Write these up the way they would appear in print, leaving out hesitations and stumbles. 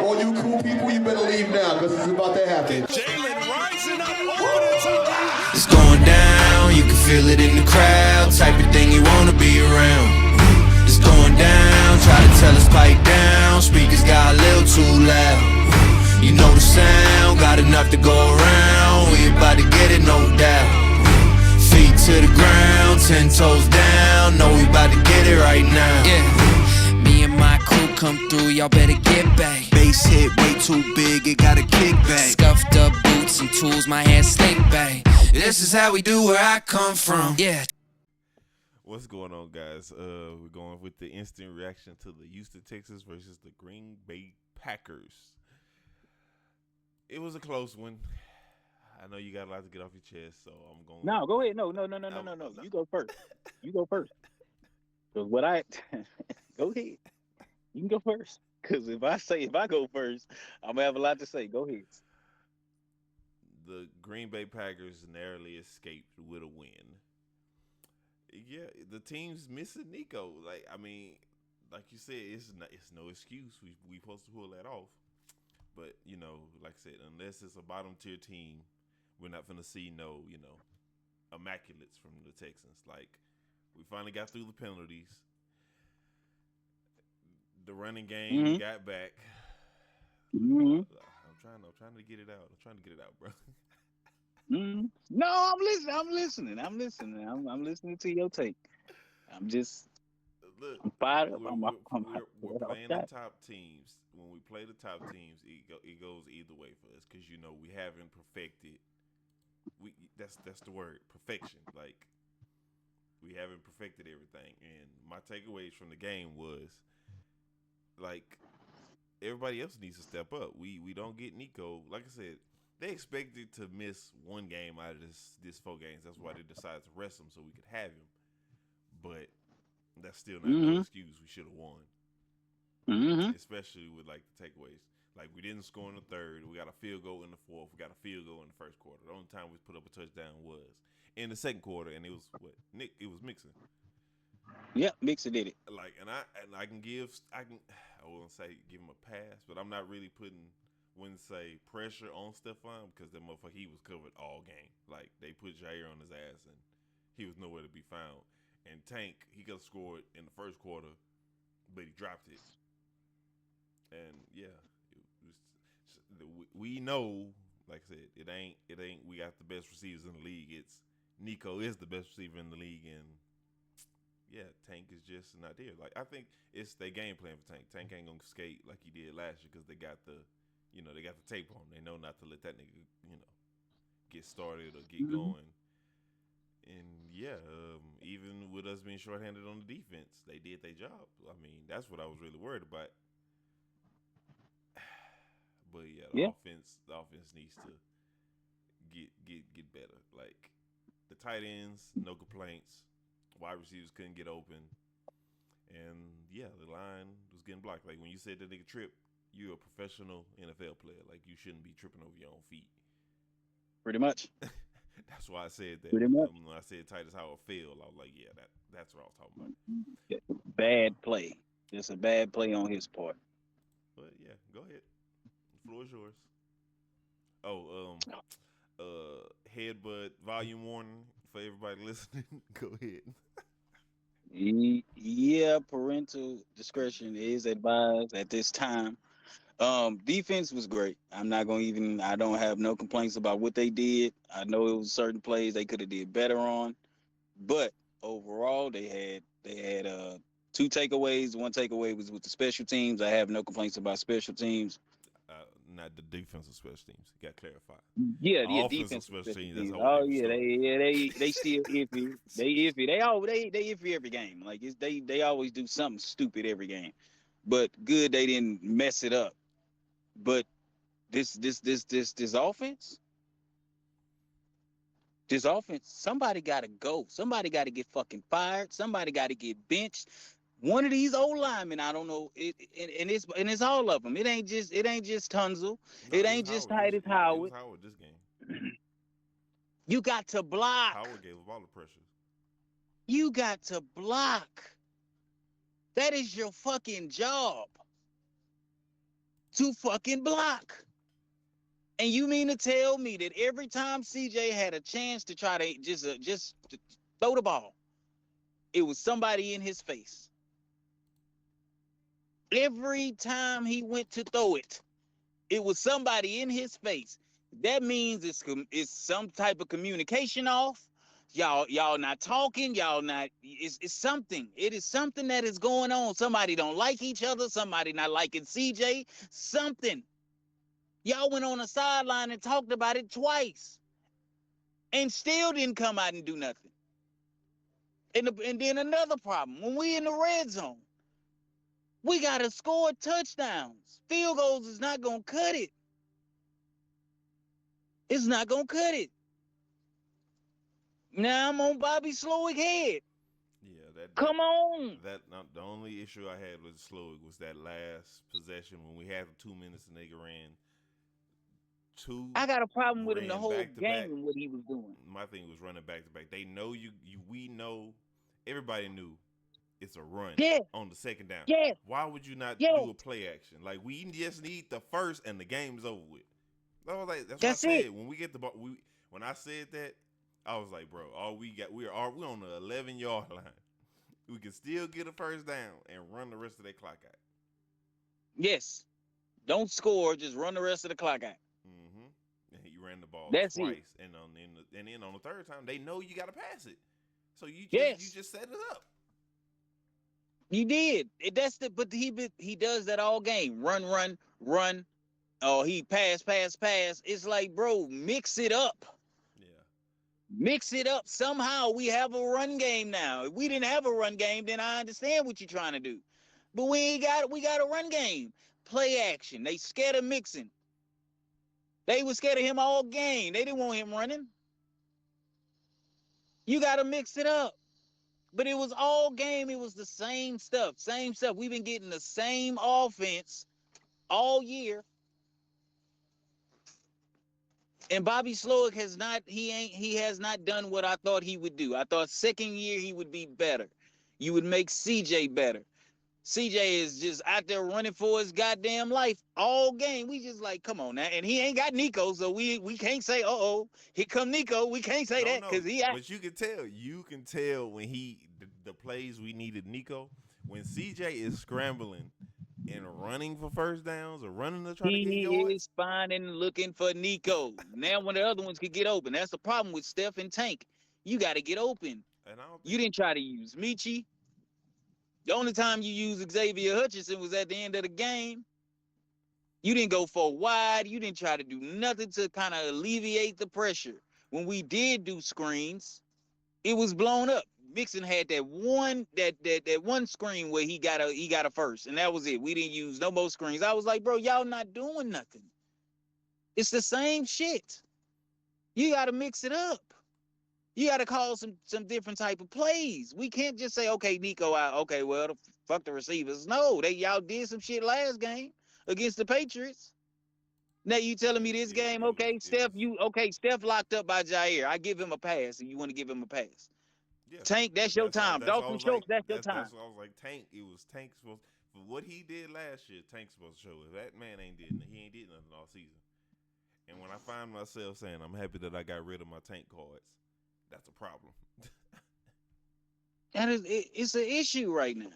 All you cool people, you better leave now, because it's about to happen. Jalen rising up over the top. It's going down, you can feel it in the crowd. Type of thing you wanna be around. It's going down, try to tell us pipe down. Speakers got a little too loud. You know the sound, got enough to go around. We about to get it, no doubt. Feet to the ground, 10 toes down. Know we about to get it right now. Yeah, me and my crew come through, y'all better get back. Bass hit way too big, it got a kickback. Scuffed up boots and tools, my hair slick back. This is how we do where I come from. Yeah. What's going on, guys? We're going with the instant reaction to the Houston Texans versus the Greenbay Packers. It was a close one. I know you got a lot to get off your chest, so I'm going. No, go ahead. No. You go first. You go first. Because what I go ahead. You can go first. Because if I go first, I'm gonna have a lot to say. Go ahead. The Greenbay Packers narrowly escaped with a win. Yeah, the team's missing Nico. Like you said, it's no excuse. We supposed to pull that off. But, like I said, unless it's a bottom tier team, we're not going to see no, immaculates from the Texans. Like, we finally got through the penalties. The running game we got back. Mm-hmm. I'm trying to get it out. I'm trying to get it out, bro. No, I'm listening. I'm listening to your take. I'm just. Look, I'm fired up. We're playing the top teams. When we play the top teams, it goes either way for us because we haven't perfected. That's the word, perfection. Like we haven't perfected everything. And my takeaways from the game was like everybody else needs to step up. We don't get Nico. Like I said, they expected to miss one game out of this 4 games. That's why they decided to rest him so we could have him. But that's still not no excuse. We should have won. Especially with like the takeaways. Like we didn't score in the third. We got a field goal in the fourth. We got a field goal in the first quarter. The only time we put up a touchdown was in the second quarter, and it was It was Mixon. Yep, Mixon did it. Like, I wouldn't say give him a pass, but I'm not really wouldn't say pressure on Stephon because that motherfucker he was covered all game. Like they put Jair on his ass and he was nowhere to be found. And Tank, he could have scored in the first quarter, but he dropped it. And yeah, we know, like I said, it ain't. We got the best receivers in the league. It's Nico is the best receiver in the league, and yeah, Tank is just not there. Like I think it's their game plan for Tank. Tank ain't gonna skate like he did last year because they got the tape on. They know not to let that nigga, get started or get going. And yeah, even with us being shorthanded on the defense, they did their job. I mean, that's what I was really worried about. But yeah, the offense needs to get better. Like the tight ends, no complaints. Wide receivers couldn't get open, and yeah, the line was getting blocked. Like when you said that nigga trip, you're a professional NFL player. Like you shouldn't be tripping over your own feet. Pretty much. That's why I said that. Pretty much. When I said tight as how it feel, I was like, yeah, that's what I was talking about. Bad play. Just a bad play on his part. But yeah, go ahead. The floor is yours. Oh, headbutt volume warning for everybody listening. Go ahead. Yeah, parental discretion is advised at this time. Defense was great. I don't have no complaints about what they did. I know it was certain plays they could have did better on, but overall they had 2 takeaways. One takeaway was with the special teams. I have no complaints about special teams. Not the defensive special teams. You got to clarify. Yeah, defensive special teams. Oh yeah, they still iffy. They iffy. They iffy every game. Like they always do something stupid every game. But good they didn't mess it up. But this offense, somebody got to go. Somebody got to get fucking fired. Somebody got to get benched. One of these old linemen, I don't know, it's all of them. It ain't just Tunzel. No, it ain't just Titus Howard. It was Howard this game. You got to block. Howard gave up all the pressure. You got to block. That is your fucking job. to fucking block. And you mean to tell me that every time CJ had a chance to try to just throw the ball, it was somebody in his face. Every time he went to throw it, it was somebody in his face. That means it's some type of communication off. Y'all not talking. Y'all not. It's something. It is something that is going on. Somebody don't like each other. Somebody not liking CJ. Something. Y'all went on the sideline and talked about it twice, and still didn't come out and do nothing. And then another problem, when we in the red zone, we gotta score touchdowns. Field goals is not gonna cut it. It's not gonna cut it. Now I'm on Bobby Slowick head. Yeah, Come on. The only issue I had with Slowick was that last possession when we had 2 minutes and they ran two. I got a problem with him the ran whole back to back. game, what he was doing. My thing was running back to back. They know we know, everybody knew it's a run on the second down. Yes. Why would you not Yes. do a play action? Like, we just need the first and the game's over with. I was like, that's That's what I said. it. When we get the ball, when I said that, I was like, bro, all we got, we're on the 11-yard line. We can still get a first down and run the rest of their clock out. Yes. Don't score, just run the rest of the clock out. Mm-hmm. And he ran the ball That's twice, it. and then on the third time, they know you got to pass it. So you just set it up. You did. But he does that all game. Run. Oh, he pass. It's like, bro, mix it up. Yeah. Mix it up. Somehow we have a run game now. If we didn't have a run game, then I understand what you're trying to do. But we got a run game. Play action. They scared of mixing. They were scared of him all game. They didn't want him running. You got to mix it up. But it was all game. It was the same stuff. We've been getting the same offense all year. And Bobby Slowick has not done what I thought he would do. I thought second year he would be better. You would make CJ better. CJ is just out there running for his goddamn life all game. We just like, come on now. And he ain't got Nico, so we can't say, here come Nico. We can't say that because he out. But you can tell when the plays we needed Nico, when CJ is scrambling and running for first downs or running to try to get yards. He is finding, looking for Nico. Now when the other ones could get open. That's the problem with Steph and Tank. You got to get open. And You didn't try to use Michi. The only time you used Xavier Hutchinson was at the end of the game. You didn't go for wide. You didn't try to do nothing to kind of alleviate the pressure. When we did do screens, it was blown up. Mixon had that one screen where he got a first, and that was it. We didn't use no more screens. I was like, bro, y'all not doing nothing. It's the same shit. You got to mix it up. You got to call some different type of plays. We can't just say, okay, Nico out. Okay, well, fuck the receivers. No, y'all did some shit last game against the Patriots. Now you telling me this game, okay, Steph locked up by Jair. I give him a pass, and you want to give him a pass. Yeah. Tank, that's your time. Dalton Schultz, that's your time. That's what I was like, Tank. It was Tank supposed for what he did last year. Tank's supposed to show it. That man ain't did nothing all season. And when I find myself saying I'm happy that I got rid of my Tank cards, that's a problem. It's an issue right now.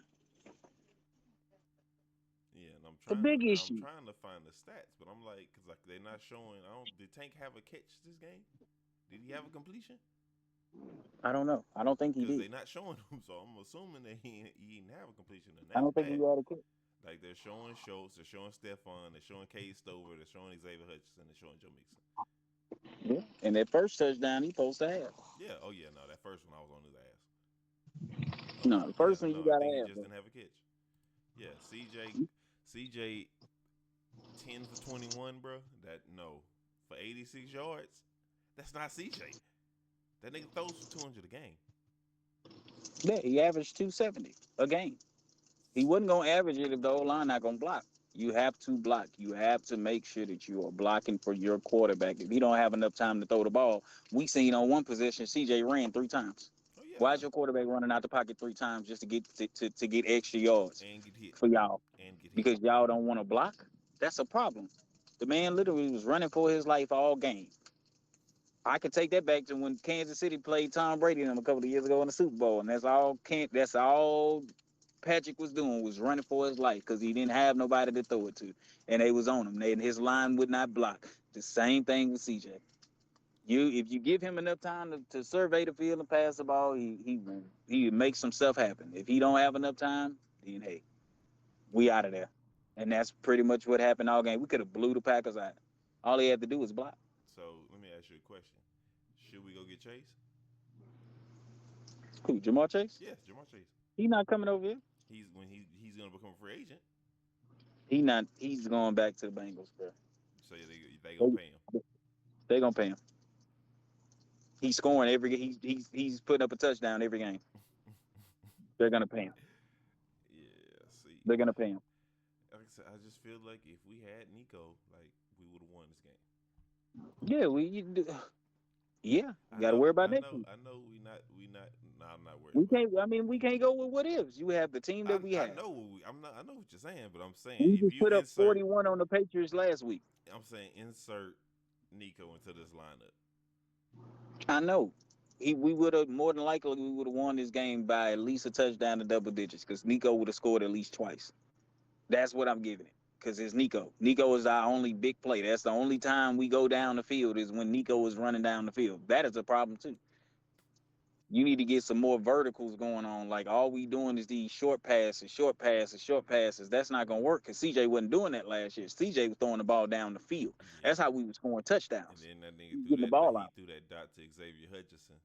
Yeah, and I'm issue. trying to find the stats, but I'm like, because like they're not showing. Did Tank have a catch this game? Did he have a completion? I don't know. I don't think he did. They're not showing him, so I'm assuming that he didn't have a completion. I don't think he had a catch. Like they're showing Schultz, they're showing Stephon, they're showing Cade Stover, they're showing Xavier Hutchinson, they're showing Joe Mixon. Yeah, and that first touchdown he supposed to have. Yeah. Oh yeah. No, that first one I was on his ass. No, the first one you gotta have. He just didn't have a catch. Yeah, CJ, 10 for 21, bro. For 86 yards. That's not CJ. That nigga throws for 200 a game. Yeah, he averaged 270 a game. He wasn't gonna average it if the O-line not gonna block. You have to block. You have to make sure that you are blocking for your quarterback. If he don't have enough time to throw the ball, we seen on one possession, CJ ran 3 times. Oh, yeah. Why is your quarterback running out the pocket 3 times just to get to get extra yards and get hit for y'all? And get hit. Because y'all don't want to block? That's a problem. The man literally was running for his life all game. I could take that back to when Kansas City played Tom Brady and them a couple of years ago in the Super Bowl, and that's all Patrick was doing was running for his life because he didn't have nobody to throw it to, and they was on him. His line would not block. The same thing with CJ. If you give him enough time to survey the field and pass the ball, he makes some stuff happen. If he don't have enough time, then hey, we out of there. And that's pretty much what happened all game. We could have blew the Packers out. All he had to do was block. So let me ask you a question: should we go get Chase? Cool, Jamar Chase. Yes, Jamar Chase. He not coming over here. He's gonna become a free agent. He not. He's going back to the Bengals, bro. So they gonna pay him. They gonna pay him. He's scoring he's putting up a touchdown every game. They're gonna pay him. Yeah, see. They're gonna pay him. Like I said, I just feel like if we had Nico, like we would have won this game. Yeah, you got to worry about next week. I know we not. No, I'm not worried. We can't. I mean, we can't go with what ifs. You have the team that we have. I know. I know what you're saying, but I'm saying We if just you put up insert, 41 on the Patriots last week. I'm saying insert Nico into this lineup. I know. We would have more than likely we would have won this game by at least a touchdown to double digits because Nico would have scored at least twice. That's what I'm giving it because it's Nico. Nico is our only big play. That's the only time we go down the field is when Nico is running down the field. That is a problem too. You need to get some more verticals going on. Like all we doing is these short passes. That's not gonna work because CJ wasn't doing that last year. CJ was throwing the ball down the field. Yeah. That's how we were scoring touchdowns. And then that nigga Getting the ball out. threw that dot to Xavier Hutchinson.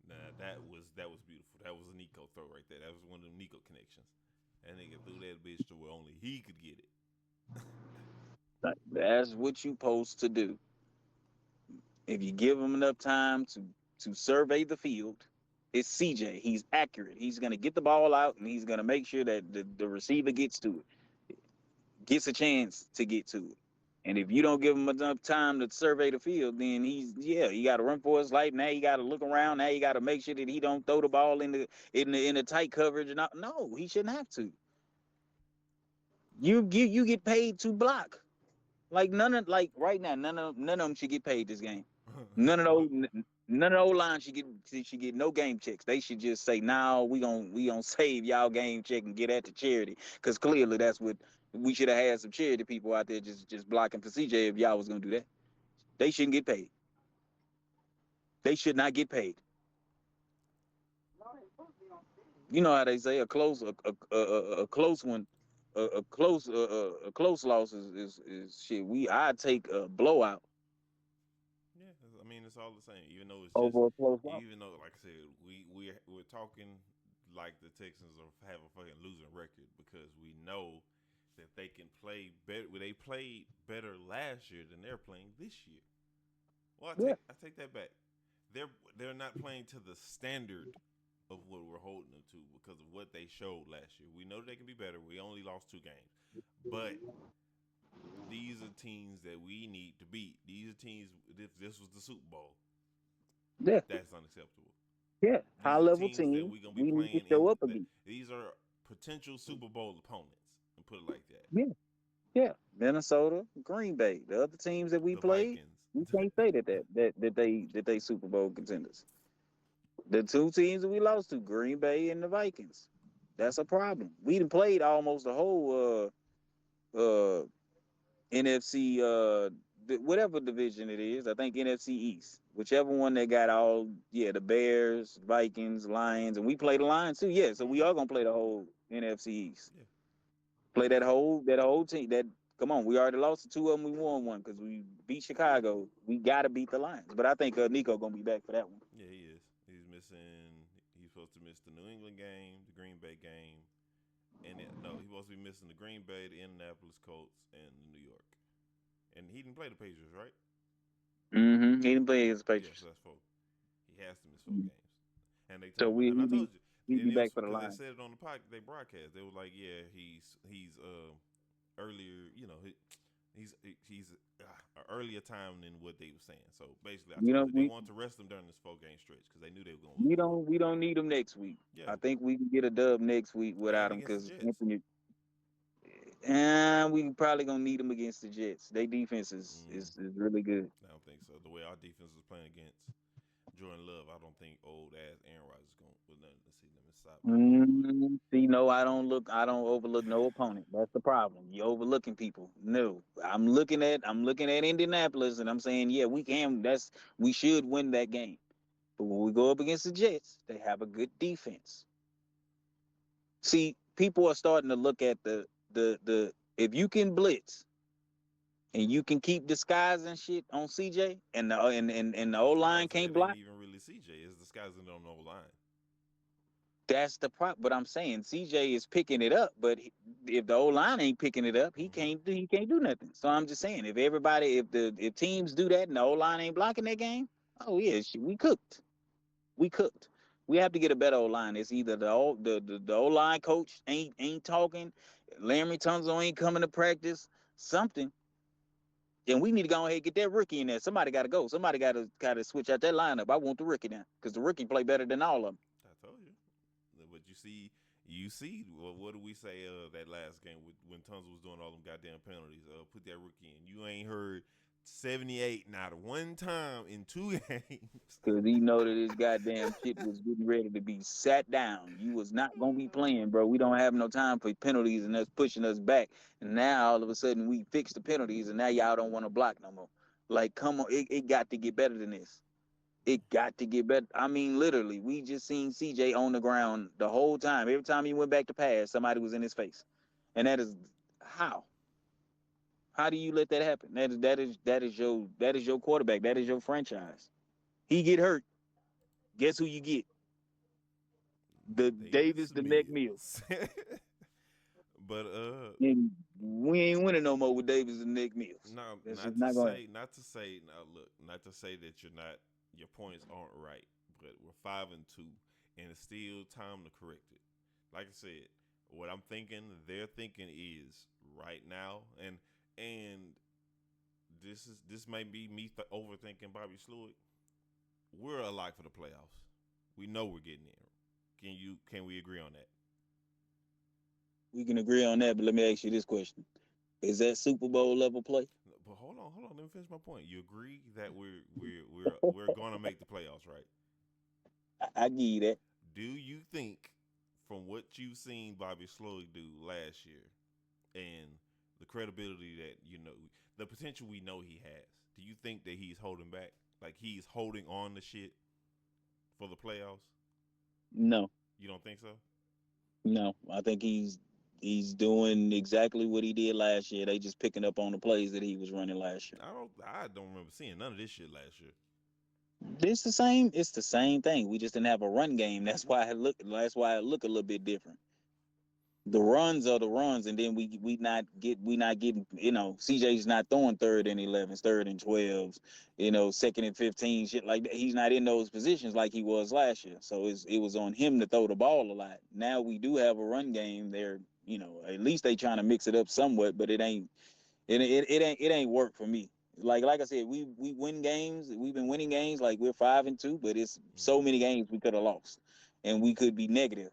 Nah, that was beautiful. That was a Nico throw right there. That was one of them Nico connections. That nigga threw that bitch to where only he could get it. That's what you supposed to do. If you give him enough time to survey the field, it's CJ. He's accurate. He's going to get the ball out, and he's going to make sure that the receiver gets to it, gets a chance to get to it. And if you don't give him enough time to survey the field, then he got to run for his life. Now he got to look around. Now he got to make sure that he don't throw the ball in the tight coverage. No, he shouldn't have to. You get paid to block. Like right now, none of them should get paid this game. None of those lines should get no game checks. They should just say, "No, we gonna save y'all game check and get at the charity." Because clearly that's what we should have had some charity people out there just blocking for CJ if y'all was gonna do that. They shouldn't get paid. They should not get paid. You know how they say a close one. A close loss is shit. I'd take a blowout. Yeah, I mean it's all the same. Even though it's over a close loss. even though, like I said, we're talking like the Texans have a fucking losing record because we know that they can play better. They played better last year than they're playing this year. Well, I take that back. They're not playing to the standard of what we're holding them to because of what they showed last year. We know they can be better. We only lost 2 games. But these are teams that we need to beat. These are teams, if this was the Super Bowl, that's unacceptable. Yeah, high-level teams team. that we gonna be We playing need to show up in, again. These are potential Super Bowl opponents, and put it like that. Yeah. Minnesota, Green Bay, the other teams that we The played, Vikings. we can't say that they Super Bowl contenders. The 2 teams that we lost to, Green Bay and the Vikings, that's a problem. We done played almost the whole NFC whatever division it is. I think NFC East, whichever one that got the Bears, Vikings, Lions, and we play the Lions too. Yeah, so we are gonna play the whole NFC East. Yeah. Play that whole team. Come on, we already lost to 2 of them. We won 1 because we beat Chicago. We gotta beat the Lions. But I think Nico gonna be back for that one. Yeah, he is. He's supposed to miss the New England game, the Green Bay game, and he's supposed to be missing the Green Bay, the Indianapolis Colts, and the New York. And he didn't play the Patriots, right? Mm-hmm. He didn't play against the Patriots. Yeah, so that's 4. He has to miss 4 games. And they So and I told you, he'll be back for the Lions. Lions. They said it on the podcast. They broadcast. They were like, yeah, he's earlier. You know, he's an earlier time than what they were saying. So basically, they want to rest him during this 4-game stretch because they knew they were going to. We don't need him next week. Yeah. I think we can get a dub next week without him because And we probably gonna need them against the Jets. Their defense is really good. I don't think so. The way our defense is playing against Jordan Love, I don't think old ass Aaron Rodgers is going. Well, let's see. Let me stop my phone. See, no, I don't overlook no opponent. That's the problem. You overlooking people. No, I'm looking at Indianapolis, and I'm saying, yeah, we can. We should win that game. But when we go up against the Jets, they have a good defense. See, people are starting to look at the if you can blitz and you can keep disguising shit on CJ and the O I line was say can't it ain't block. even really CJ. It's disguising on the old line. That's the problem. But I'm saying CJ is picking it up, but if the O line ain't picking it up, he can't do nothing. So I'm just saying, if teams do that and the O line ain't blocking that game, oh yeah, we cooked. We cooked. We have to get a better O line. It's either the O line coach ain't talking, Larry Tunzel ain't coming to practice, something. And we need to go ahead and get that rookie in there. Somebody got to go. Somebody got to switch out that lineup. I want the rookie now because the rookie play better than all of them. I told you. But you see. What do we say? That last game when Tunzel was doing all them goddamn penalties. Put that rookie in. You ain't heard 78 not one time in 2 games. Because he know that his goddamn shit was getting ready to be sat down. You was not gonna be playing, bro. We don't have no time for penalties and us pushing us back. And now all of a sudden we fixed the penalties, and now y'all don't want to block no more. Like, come on, it got to get better than this. It got to get better. I mean, literally, we just seen CJ on the ground the whole time. Every time he went back to pass, somebody was in his face, and that is how. How do you let that happen? That is your quarterback. That is your franchise. He get hurt. Guess who you get? The Davis the neck meal. But And we ain't winning no more with Davis and Nick Mills. no, That's not just to not going. say. Now look, not to say that your points aren't right, but we're 5-2, and it's still time to correct it. Like I said, what I'm thinking, they're thinking is right now, and this may be me overthinking Bobby Sloyd. We're a lock for the playoffs. We know we're getting in. Can we agree on that? We can agree on that, but let me ask you this question: is that Super Bowl level play? But hold on. Let me finish my point. You agree that we're going to make the playoffs, right? I give you that. Do you think, from what you've seen Bobby Sloyd do last year, and the credibility that the potential we know he has, do you think that he's holding back? Like he's holding on to shit for the playoffs? No, You don't think so? no. I think he's doing exactly what he did last year. They just picking up on the plays that he was running last year. I don't remember seeing none of this shit last year. It's the same. It's the same thing. We just didn't have a run game. That's why it look a little bit different. The runs are the runs, and then we not getting. CJ's not throwing 3rd and 11s, 3rd and 12s. 2nd and 15, shit like that. He's not in those positions like he was last year. So it was on him to throw the ball a lot. Now we do have a run game there. At least they trying to mix it up somewhat, but it ain't. It ain't work for me. Like I said, we win games. We've been winning games. Like we're 5-2, but it's so many games we could have lost, and we could be negative.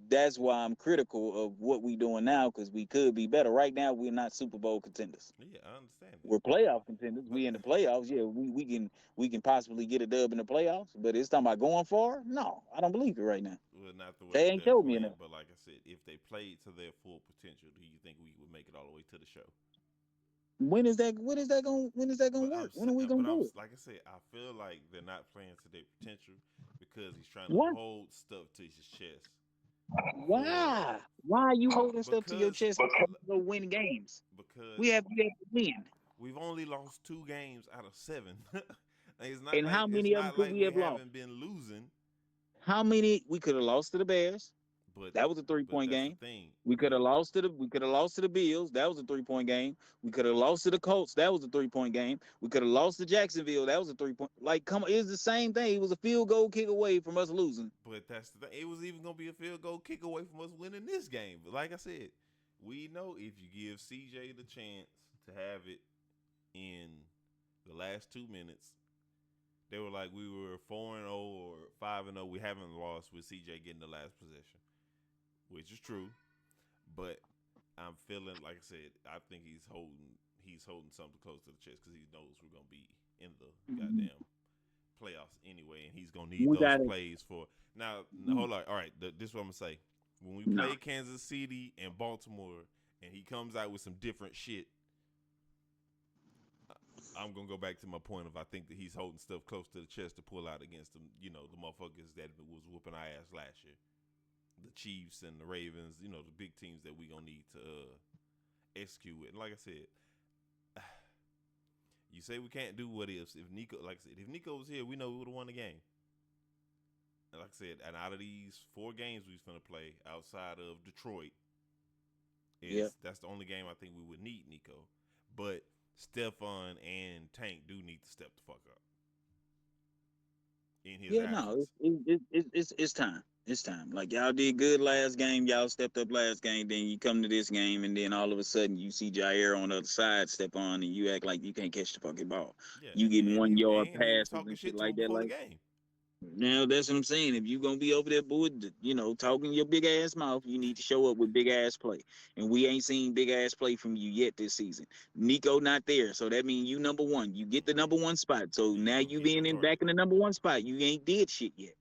That's why I'm critical of what we doing now because we could be better. Right now, we're not Super Bowl contenders. Yeah, I understand. We're playoff contenders. We in the playoffs. Yeah, we can possibly get a dub in the playoffs, but it's talking about going far. No, I don't believe it right now. Well, not the way They ain't they're told me playing, enough. but like I said, if they played to their full potential, do you think we would make it all the way to the show? When is that gonna work? When are we gonna do it? Like I said, I feel like they're not playing to their potential because he's trying to What? hold stuff to his chest. Why? Why are you holding stuff to your chest Because- to win games? Because We have to win. we've only lost 2 games out of 7. It's not And like, how many of them could we have lost? haven't been losing. How many we could have lost to the Bears? But That was a 3-point that's game. the thing. We could have lost to the Bills. That was a 3-point game. We could have lost to the Colts. That was a 3-point game. We could have lost to Jacksonville. That was a 3-point. Like, come on, it's the same thing. It was a field goal kick away from us losing. But that's the thing. It was even gonna be a field goal kick away from us winning this game. But like I said, we know if you give CJ the chance to have it in the last 2 minutes, they were like we were 4-0 or 5-0. We haven't lost with CJ getting the last possession, which is true. But I'm feeling like I said. I think he's holding something close to the chest because he knows we're gonna be in the goddamn playoffs anyway, and he's gonna need We those got it. plays for now. Hold on. All right, this is what I'm gonna say. When we No. play Kansas City and Baltimore, and he comes out with some different shit, I'm gonna go back to my point of I think that he's holding stuff close to the chest to pull out against them. You know, the motherfuckers that was whooping our ass last year, the Chiefs and the Ravens. You know, the big teams that we gonna need to execute with. And like I said, you say we can't do what ifs. If Nico, like I said, if Nico was here, we know we would have won the game. And like I said, and out of these 4 games we was gonna play outside of Detroit, that's the only game I think we would need Nico. But Stephon and Tank do need to step the fuck up in his absence. It's time. It's time. Like y'all did good last game, y'all stepped up last game. Then you come to this game, and then all of a sudden you see Jair on the other side step on, and you act like you can't catch the fucking ball. Yeah, You getting 1 yard and he was passes talking and shit shit to him like that. before Like the game. now, that's what I'm saying. If you gonna be over there, boy, talking your big ass mouth, you need to show up with big ass play. And we ain't seen big ass play from you yet this season. Nico not there, so that means you number 1. You get the number 1 spot. So And now gonna you get being them in back in the number 1 spot, you ain't did shit yet.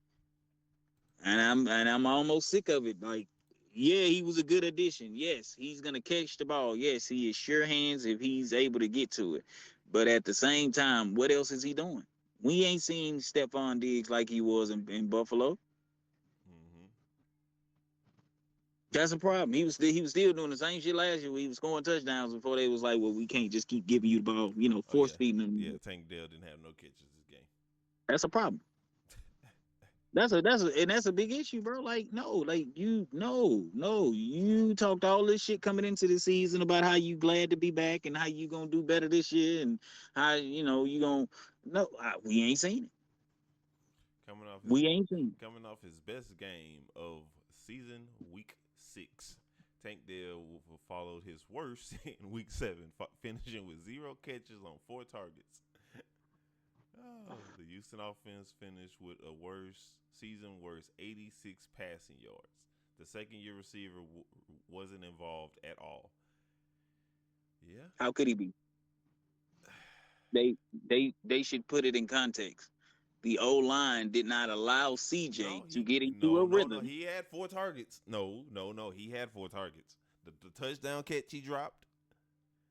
And I'm almost sick of it. Like, yeah, he was a good addition. Yes, he's gonna catch the ball. Yes, he is sure hands if he's able to get to it. But at the same time, what else is he doing? We ain't seen Stephon Diggs like he was in Buffalo. Mm-hmm. That's a problem. He was still doing the same shit last year where he was scoring touchdowns before they was like, well, we can't just keep giving you the ball, Oh force feeding them. yeah. Tank Dell didn't have no catches this game. That's a problem. That's a big issue, bro. Like, no, you talked all this shit coming into the season about how you glad to be back and how you gonna do better this year and how you gonna we ain't seen it. We ain't seen it. Coming off his best game of season week 6. Tank Dell followed his worst in week 7, finishing with 0 catches on 4 targets. The Houston offense finished with a season worst 86 passing yards. The second-year receiver wasn't involved at all. Yeah. How could he be? They should put it in context. The O-line did not allow CJ to get into a rhythm. No, he had 4 targets. No, he had 4 targets. The touchdown catch he dropped,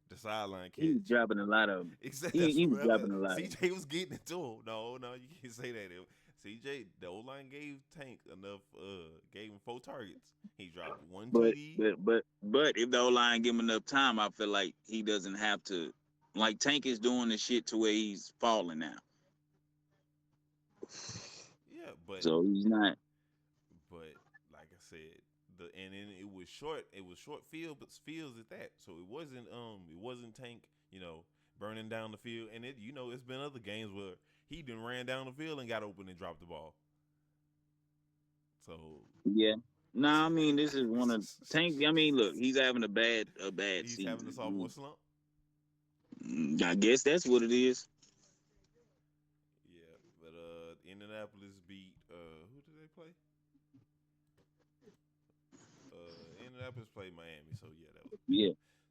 the sideline catch. He was dropping a lot of them. Exactly. He was dropping a lot. CJ was getting it to him. No, you can't say that. CJ, the O-line gave Tank enough, gave him 4 targets. He dropped 1 TD. But if the O-line give him enough time, I feel like he doesn't have to. Like, Tank is doing the shit to where he's falling now. Yeah, but so he's not. But like I said, and then it was short field, but fields at that. So it wasn't Tank, burning down the field. And it's been other games where he done ran down the field and got open and dropped the ball. So yeah. I mean, this is one of Tank. I mean, look, he's having a bad he's season. having a sophomore slump. I guess that's what it is. Yeah, but Indianapolis beat who did they play? Indianapolis played Miami, so yeah, that was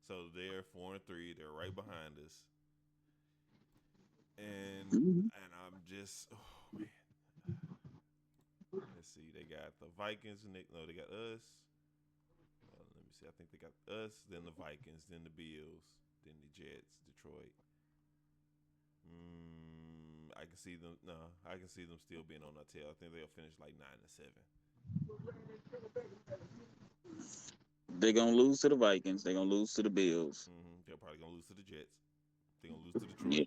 So they're 4-3. They're right behind us, and I'm just man. Let's see. They got the Vikings. They got us. Let me see. I think they got us, then the Vikings, then the Bills, then the Jets, Detroit. I can see them. No, I can see them still being on that tail. I think they'll finish like 9-7. They're gonna lose to the Vikings. They're gonna lose to the Bills. They're probably gonna lose to the Jets. They're gonna lose to Detroit. Yeah.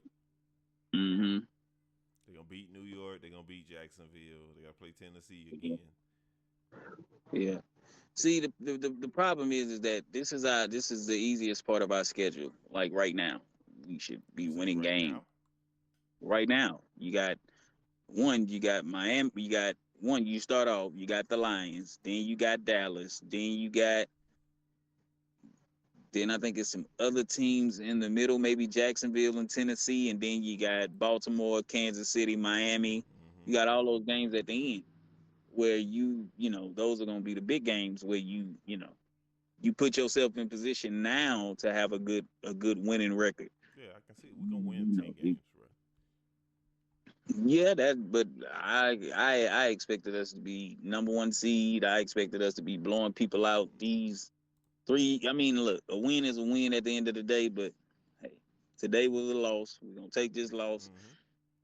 They're gonna beat New York. They're gonna beat Jacksonville. They gotta play Tennessee again. Yeah. See, the problem is that this is the easiest part of our schedule. Like right now, we should be winning games. Right now, you got Miami. You start off. You got the Lions. Then you got Dallas. Then I think it's some other teams in the middle, maybe Jacksonville and Tennessee, and then you got Baltimore, Kansas City, Miami. You got all those games at the end where those are going to be the big games where you put yourself in position now to have a good winning record. Yeah, I can see it. We're gonna win You 10 know, games, bro. yeah, but I expected us to be number one seed. I expected us to be blowing people out. These three, I mean, look, a win is a win at the end of the day, but hey, today was a loss. We're gonna take this loss. Mm-hmm.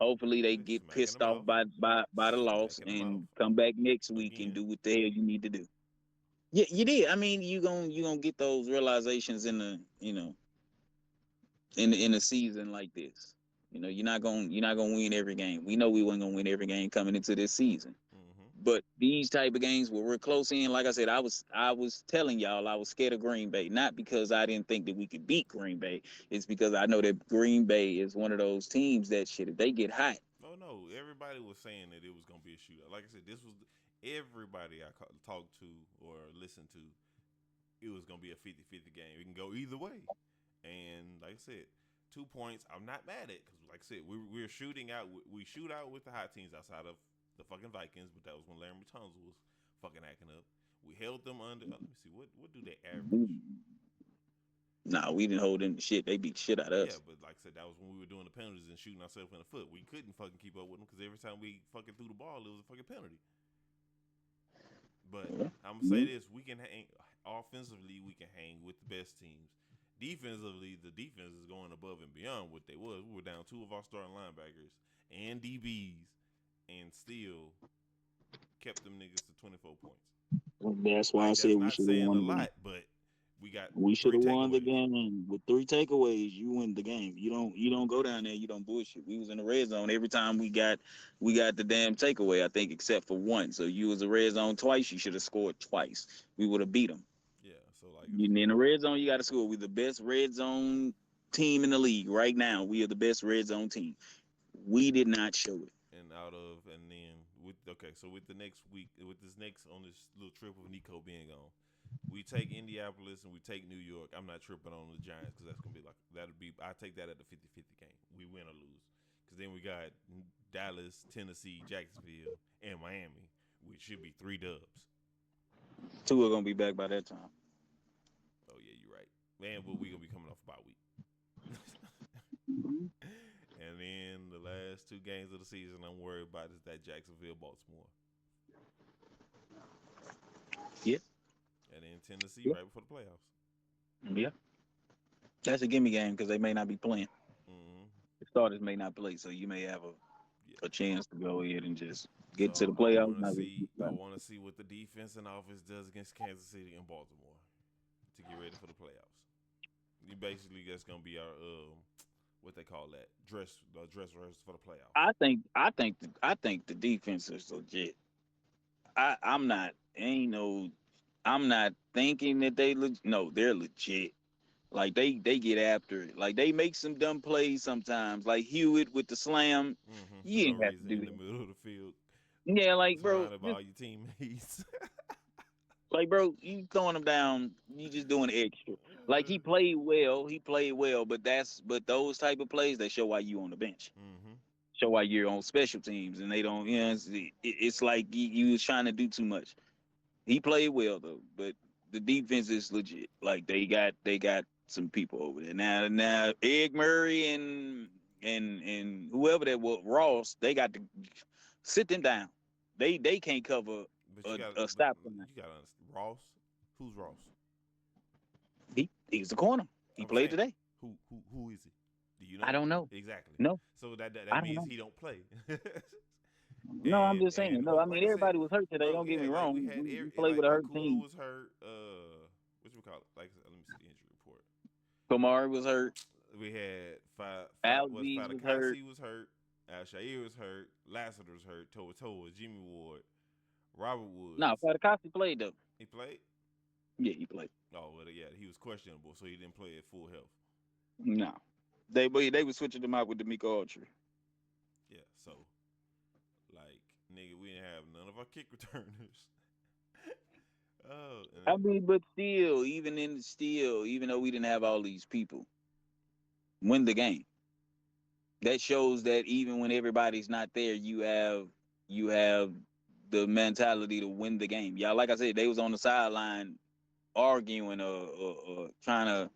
Hopefully they They're get smacking pissed them off off. by the loss Smacking them off and come back next week and again. do what the hell you need to do. Yeah, you did. I mean, you gonna get those realizations in the in a season like this. You're not gonna win every game. We know we weren't gonna win every game coming into this season. Mm-hmm. But these type of games where we're close in, like I said, I was telling y'all I was scared of Green Bay, not because I didn't think that we could beat Green Bay. It's because I know that Green Bay is one of those teams that shit, if they get hot. Oh no, everybody was saying that it was gonna be a shootout. Like I said, this was everybody I talked to or listened to. It was gonna be a 50-50 game. It can go either way. And like I said, 2 points. I'm not mad at because, like I said, we're shooting out. We shoot out with the hot teams outside of the fucking Vikings, but that was when Larry Tunzel was fucking acting up. We held them under. Let me see what do they average? Nah, we didn't hold them to shit. They beat shit out of Yeah, us. but like I said, that was when we were doing the penalties and shooting ourselves in the foot. We couldn't fucking keep up with them because every time we fucking threw the ball, it was a fucking penalty. But I'm gonna say this: we can hang offensively. We can hang with the best teams. Defensively, the defense is going above and beyond what they was. We were down 2 of our starting linebackers and DBs, and still kept them niggas to 24 points. That's why I Like said that's we not should have saying a won. lot, but we got We should 3 have won the takeaways. game with 3 takeaways. You win the game. You don't go down there. You don't bullshit. We was in the red zone every time we got the damn takeaway. I think except for one. So you was a red zone twice. You should have scored twice. We would have beat them. Yeah, so like In the red zone, you got to score. We're the best red zone team in the league right now. We are the best red zone team. We did not show it. and then so with the next week with this next on this little trip of Nico being gone, we take Indianapolis and we take New York. I'm not tripping on the Giants because that's gonna be I take that at the 50-50 game. We win or lose because then we got Dallas, Tennessee, Jacksonville, and Miami, which should be 3 dubs. 2 are gonna be back by that time. Oh yeah, you're right, man. But we gonna be coming off a bye week. And then the last 2 games of the season I'm worried about is that Jacksonville, Baltimore. Yeah. And then Tennessee right before the playoffs. Yeah. That's a gimme game because they may not be playing. Mm-hmm. The starters may not play, so you may have a chance to go ahead and just get So to the playoffs. I want to see what the defense and offense does against Kansas City and Baltimore to get ready for the playoffs. Basically, that's gonna be our what they call that dress rehearsal for the playoffs. I think the defense is legit. I'm not thinking that they're legit. Like they get after it. Like they make some dumb plays sometimes. Like Hewitt with the slam. Mm-hmm. You ain't have to do in that. the middle of the field. Yeah, like bro, Surrounded by all your teammates. like bro, you throwing them down. You just doing extra. Like he played well, but those type of plays they show why you on the bench. Mm-hmm. Show why you're on special teams, and they don't. It's like you was trying to do too much. He played well though, but the defense is legit. Like they got some people over there now. Egg Murray and whoever that was Ross, they got to sit them down. They can't cover a stop line. You got to understand Ross. Who's Ross? He's the corner. He played today. Who is he? Do you know? I don't know. Exactly. No. So that means he don't play. No, I'm just saying. No, I mean everybody was hurt today. Bro, don't get me like wrong. We played with a hurt team. was hurt. What you call it? Like, let me see the injury report. Kamari was hurt. We had Fadakasi was hurt. Al-Shair was hurt. Lassiter was hurt. Toa, Jimmy Ward, Robert Woods. No, Fadakasi played though. He played? Yeah, he played. Oh, well, yeah, he was questionable, so he didn't play at full health. No, they were switching them out with D'Amico Autry. Yeah, so like nigga, we didn't have none of our kick returners. I mean, but still, even though we didn't have all these people, win the game. That shows that even when everybody's not there, you have the mentality to win the game. Y'all, like I said, they was on the sideline arguing or trying to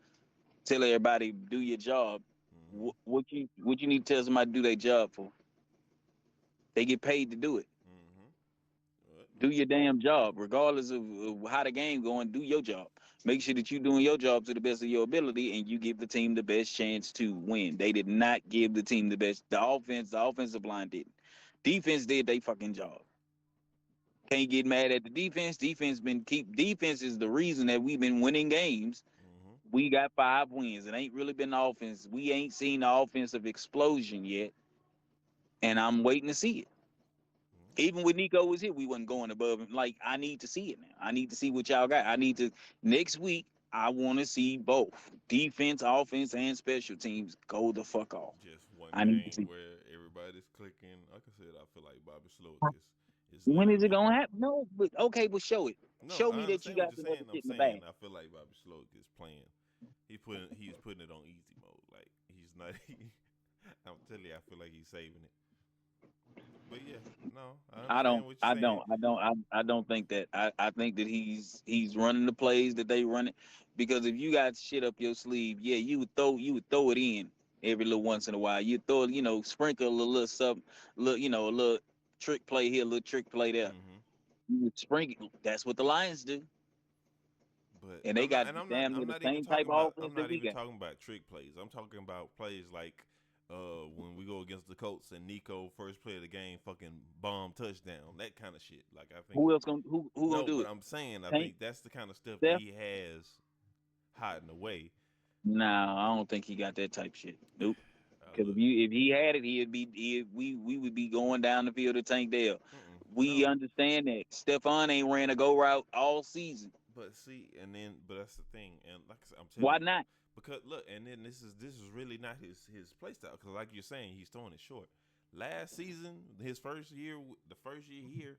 tell everybody do your job. Mm-hmm. What you need to tell somebody to do their job for? They get paid to do it. Mm-hmm. Do your damn job, regardless of how the game going. Do your job. Make sure that you're doing your job to the best of your ability, and you give the team the best chance to win. They did not give the team the best. The offensive line didn't. Defense did they fucking job. Can't get mad at the defense. Defense is the reason that we've been winning games. Mm-hmm. We got 5 wins. It ain't really been the offense. We ain't seen the offensive explosion yet, and I'm waiting to see it. Even when Nico was here, we wasn't going above him. Like, I need to see it now. I need to see what y'all got. Next week, I want to see both defense, offense, and special teams go the fuck off. Just one I need to game see. where everybody's clicking. Like I said, I feel like Bobby Slowick is When is it literally- gonna happen? No, but okay, but show it. No, Show I me that you understand got what some you're other saying. I'm shit in the saying bag. I feel like Bobby Slowick is playing. He's putting it on easy mode. Like he's not. I'm telling you, I feel like he's saving it. But yeah, no, I understand what you're saying. I don't think that. I think that he's running the plays that they run it, because if you got shit up your sleeve, yeah, you would throw it in every little once in a while. You throw it, sprinkle a little something, a little trick play here, a little trick play there. Mm-hmm. You would sprinkle. That's what the Lions do, But and they got damn near I'm the not even same type talking of about. offense I'm that not we even got. talking about trick plays. I'm talking about plays like when we go against the Colts and Nico first play of the game, fucking bomb touchdown, that kind of shit. Like I think Who else gonna who no, gonna do but it? I'm saying I Tank? think that's the kind of stuff that Steph? he has hiding away. Nah, I don't think he got that type shit. Nope. Because Look, if he had it, we would be going down the field to Tank Dell. We no. understand that Stephon ain't ran a go route all season. But see, but that's the thing, and like I said, I'm telling Why you, not? because look, and then this is really not his play style. Because like you're saying, he's throwing it short. Last season, the first year here,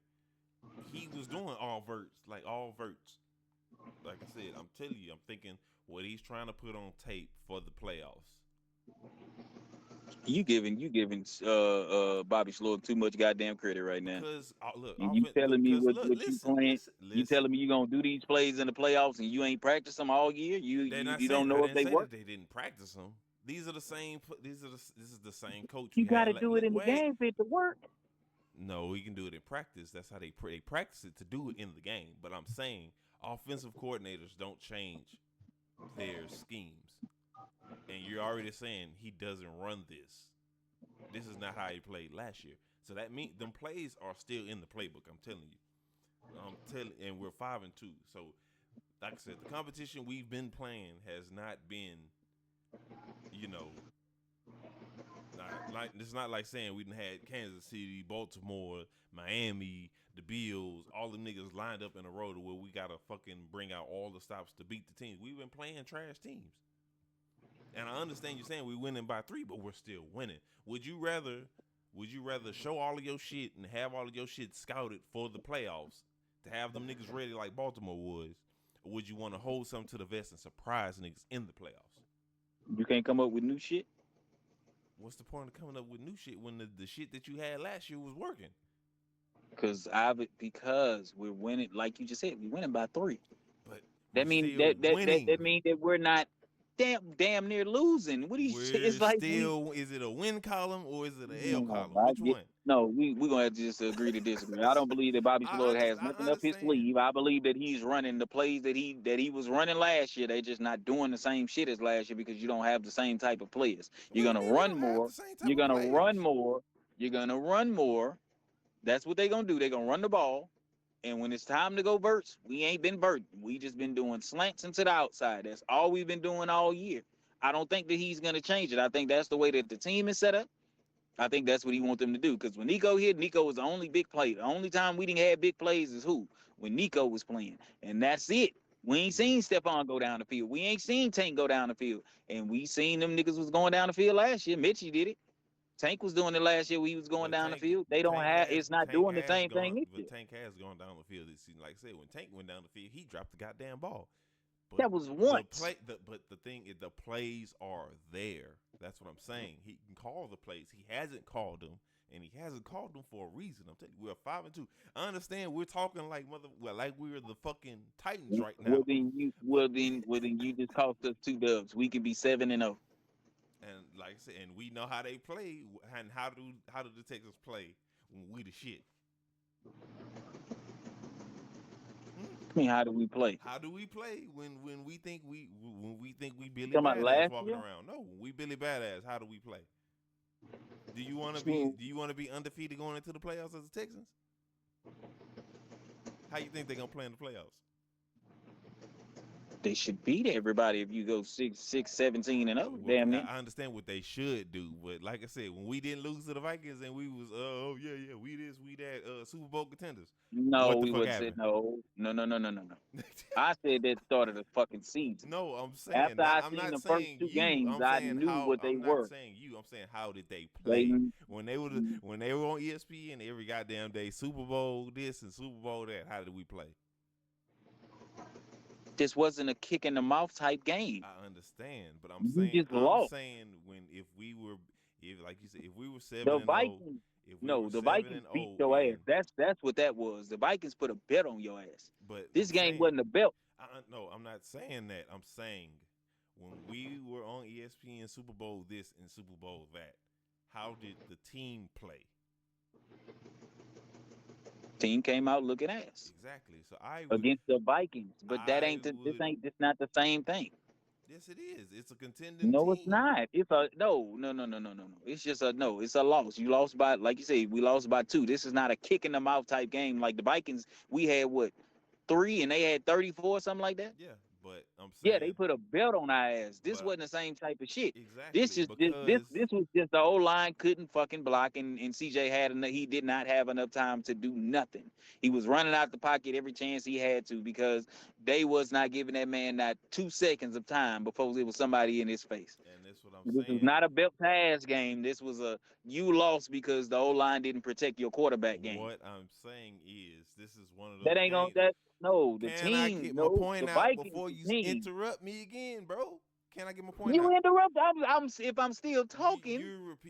he was doing all verts. Like I said, I'm telling you, I'm thinking what he's trying to put on tape for the playoffs. You giving Bobby Slowick too much goddamn credit right now. Because look, And you telling me what you listen, playing? listen. You telling me you gonna do these plays in the playoffs and you ain't practice them all year? You don't know I if didn't they say work. that they didn't practice them. These are the same. This is the same coach. You we got had to do it in the game for it to work. No, we can do it in practice. That's how they practice it to do it in the game. But I'm saying offensive coordinators don't change their schemes. And you're already saying he doesn't run this. This is not how he played last year. So that means them plays are still in the playbook. I'm telling you. And we're 5-2. So, like I said, the competition we've been playing has not been, it's not like saying we done had Kansas City, Baltimore, Miami, the Bills, all the niggas lined up in a row to where we gotta fucking bring out all the stops to beat the teams. We've been playing trash teams. And I understand you saying we're winning by 3, but we're still winning. Would you rather show all of your shit and have all of your shit scouted for the playoffs to have them niggas ready like Baltimore was? Or would you want to hold something to the vest and surprise niggas in the playoffs? You can't come up with new shit. What's the point of coming up with new shit when the shit that you had last year was working? Because we're winning, like you just said, we're winning by 3. But that means that means that we're not damn near losing. What do you say? It's like is it a win column or is it an L column? Which one? No, we're gonna have to just agree to disagree. I don't believe that Bobby Slowick has nothing up his sleeve. I believe that he's running the plays that he was running last year. They're just not doing the same shit as last year because you don't have the same type of players. You're gonna run more. You're gonna run more. You're gonna run more. That's what they're gonna do. They're gonna run the ball. And when it's time to go verts, we ain't been verting. We just been doing slants into the outside. That's all we've been doing all year. I don't think that he's going to change it. I think that's the way that the team is set up. I think that's what he wants them to do. Because when Nico hit, Nico was the only big play. The only time we didn't have big plays is who? When Nico was playing. And that's it. We ain't seen Stephon go down the field. We ain't seen Tank go down the field. And we seen them niggas was going down the field last year. Mitchie did it. Tank was doing it last year when he was going down the field. It's not doing the same thing. But Tank has gone down the field this season. Like I said, when Tank went down the field, he dropped the goddamn ball. But that was once. But the thing is, the plays are there. That's what I'm saying. He can call the plays. He hasn't called them, and he hasn't called them for a reason. I'm telling you, we're 5-2. I understand we're talking like like we're the fucking Titans right now. Well then you just cost us 2 dubs. We could be 7-0. And like I said, and we know how they play, and how do the Texans play when we the shit? I mean, how do we play? How do we play when we think we Billy Talking about Badass last walking year? around? No, when we Billy Badass, how do we play? Do you want to be undefeated going into the playoffs as the Texans? How you think they're gonna play in the playoffs? They should beat everybody if you go 17-0. Well, Damn near. I understand what they should do, but like I said, when we didn't lose to the Vikings and we was we this, we that, Super Bowl contenders. No, what the we fuck would happened? say no. I said that started the fucking season. No, I'm saying After I'm seen not the saying first 2 you. games, I'm I saying knew how, what they I'm were. not saying you. I'm saying how did they play They- when they were on ESPN every goddamn day, Super Bowl this and Super Bowl that. How did we play? This wasn't a kick in the mouth type game. I understand, but I'm You saying just lost. if like you said, if we were 7-0, The Vikings, if we no, were the 7-0, Vikings beat your ass. That's what that was. The Vikings put a bet on your ass. But This I'm game saying, wasn't a belt. No, I'm not saying that. I'm saying when we were on ESPN Super Bowl this and Super Bowl that, how did the team play? Team came out looking ass Exactly. So I would, against the Vikings, but that I ain't this would- ain't this not the same thing. Yes, it is. It's a contending No, team. it's not. It's a no. It's just a no. It's a loss. You lost by, like you say, we lost by 2. This is not a kick in the mouth type game like the Vikings. We had 3 and they had 34, something like that. Yeah, but I'm saying Yeah, they put a belt on our ass. This But- wasn't the same type of shit. exactly This is this was just the old line couldn't fucking block, and CJ he did not have enough time to do nothing. He was running out the pocket every chance he had to because they was not giving that man not 2 seconds of time before there was somebody in his face. and that's what I'm This saying. was not a belt pass game. This was you lost because the old line didn't protect your quarterback game. What I'm saying is this is one of those That ain't gonna games. the Can team. I get no, my point the out Vikings before you team. interrupt me again, bro? Can I get my point You out? interrupt. If I'm still talking.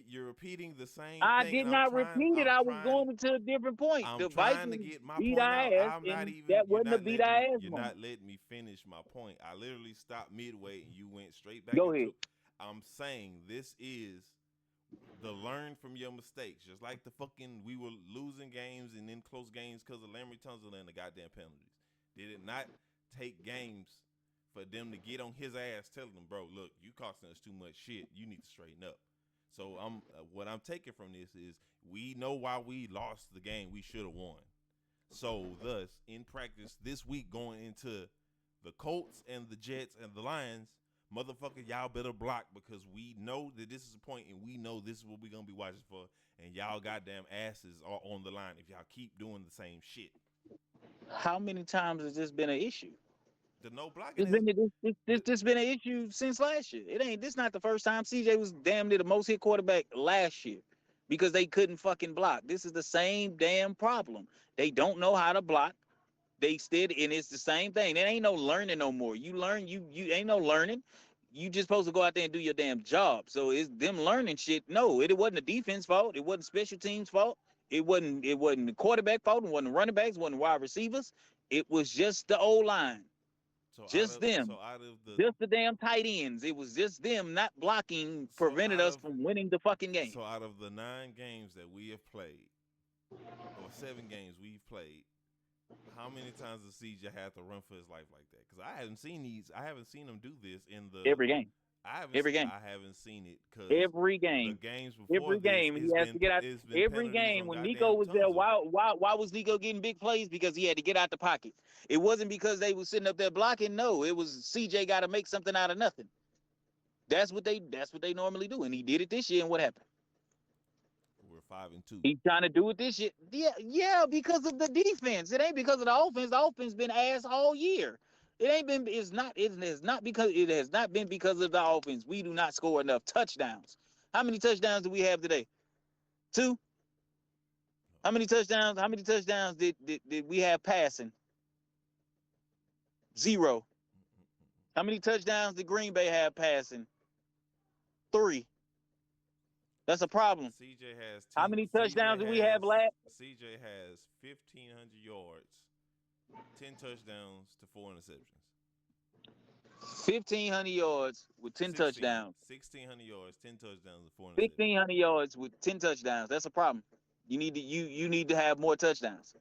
You're repeating the same I thing. did and not repeat it. I was going into a different point. I'm The trying to Vikings get my beat point our out. ass, I'm not and even. that You're wasn't a not beat letting our me- ass You're moment. not letting me finish my point. I literally stopped midway and you went straight back. Go into ahead. it. I'm saying this is the learn from your mistakes. Just like the fucking we were losing games and in close games because of Larry Tunsil and the goddamn penalties. Did it not take games for them to get on his ass, telling them, bro, look, you costing us too much shit. You need to straighten up. So what I'm taking from this is we know why we lost the game we should have won. So thus, in practice this week going into the Colts and the Jets and the Lions, motherfucker, y'all better block because we know that this is a point and we know this is what we're going to be watching for, and y'all goddamn asses are on the line if y'all keep doing the same shit. How many times has this been an issue? The no blocking This been an issue since last year. This not the first time. CJ was damn near the most hit quarterback last year because they couldn't fucking block. This is the same damn problem. They don't know how to block. They still, and it's the same thing. There ain't no learning no more. You learn, you ain't no learning. You just supposed to go out there and do your damn job. So it's them learning shit. No, it wasn't the defense fault. It wasn't special teams fault. It wasn't the quarterback fault. It wasn't the running backs. It wasn't wide receivers. It was just the old line. Just them. Just the damn tight ends. It was just them not blocking prevented us from winning the fucking game. So out of the 9 games that we have played, or 7 games we've played, how many times does CJ have to run for his life like that? Because I haven't seen him do this in the every game. Every game. I haven't seen it because every game. The games before every game he has to get out. Every game when Nico was there, why was Nico getting big plays? Because he had to get out the pocket. It wasn't because they were sitting up there blocking. No, it was CJ got to make something out of nothing. That's what they normally do, and he did it this year. And what happened? We're 5-2. He's trying to do it this year. Yeah, because of the defense. It ain't because of the offense. The offense been ass all year. It has not been because of the offense. We do not score enough touchdowns. How many touchdowns do we have today? 2. How many touchdowns did we have passing? 0. How many touchdowns did Greenbay have passing? 3. That's a problem. CJ has 10. How many touchdowns do we have last? CJ has 1,500 yards, 10 touchdowns to 4 interceptions. 1,500 yards with 10 touchdowns. 1,600 yards, 10 touchdowns, and 4 interceptions. 1,500 yards with 10 touchdowns. That's a problem. You need to have more touchdowns.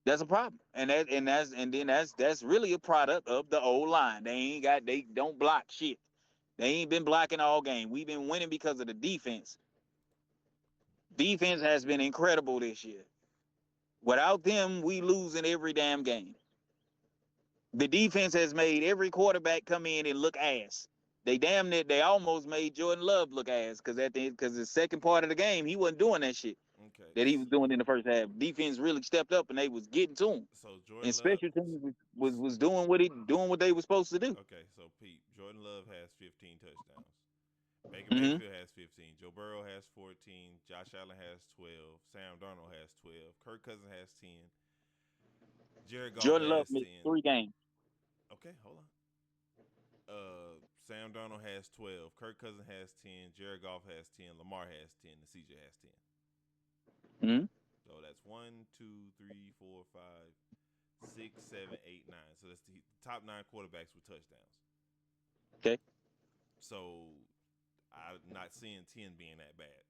That's a problem, and that's really a product of the old line. They don't block shit. They ain't been blocking all game. We've been winning because of the defense. Defense has been incredible this year. Without them, we lose in every damn game. The defense has made every quarterback come in and look ass. They almost made Jordan Love look ass because the second part of the game he wasn't doing that shit that he was doing in the first half. Defense really stepped up and they was getting to him. So Jordan and special teams was doing what they were supposed to do. Okay, so Pete, Jordan Love has 15 touchdowns. Baker Mayfield has 15. Joe Burrow has 14. Josh Allen has 12. Sam Darnold has 12. Kirk Cousins has 10. Jared Goff Jordan Love has missed 10. 3 games. Okay, hold on. Sam Darnold has 12. Kirk Cousins has 10. Jared Goff has 10. Lamar has 10. And CJ has 10. Mm-hmm. So that's 1, 2, 3, 4, 5, 6, 7, 8, 9. So that's the top 9 quarterbacks with touchdowns. Okay. So I'm not seeing 10 being that bad.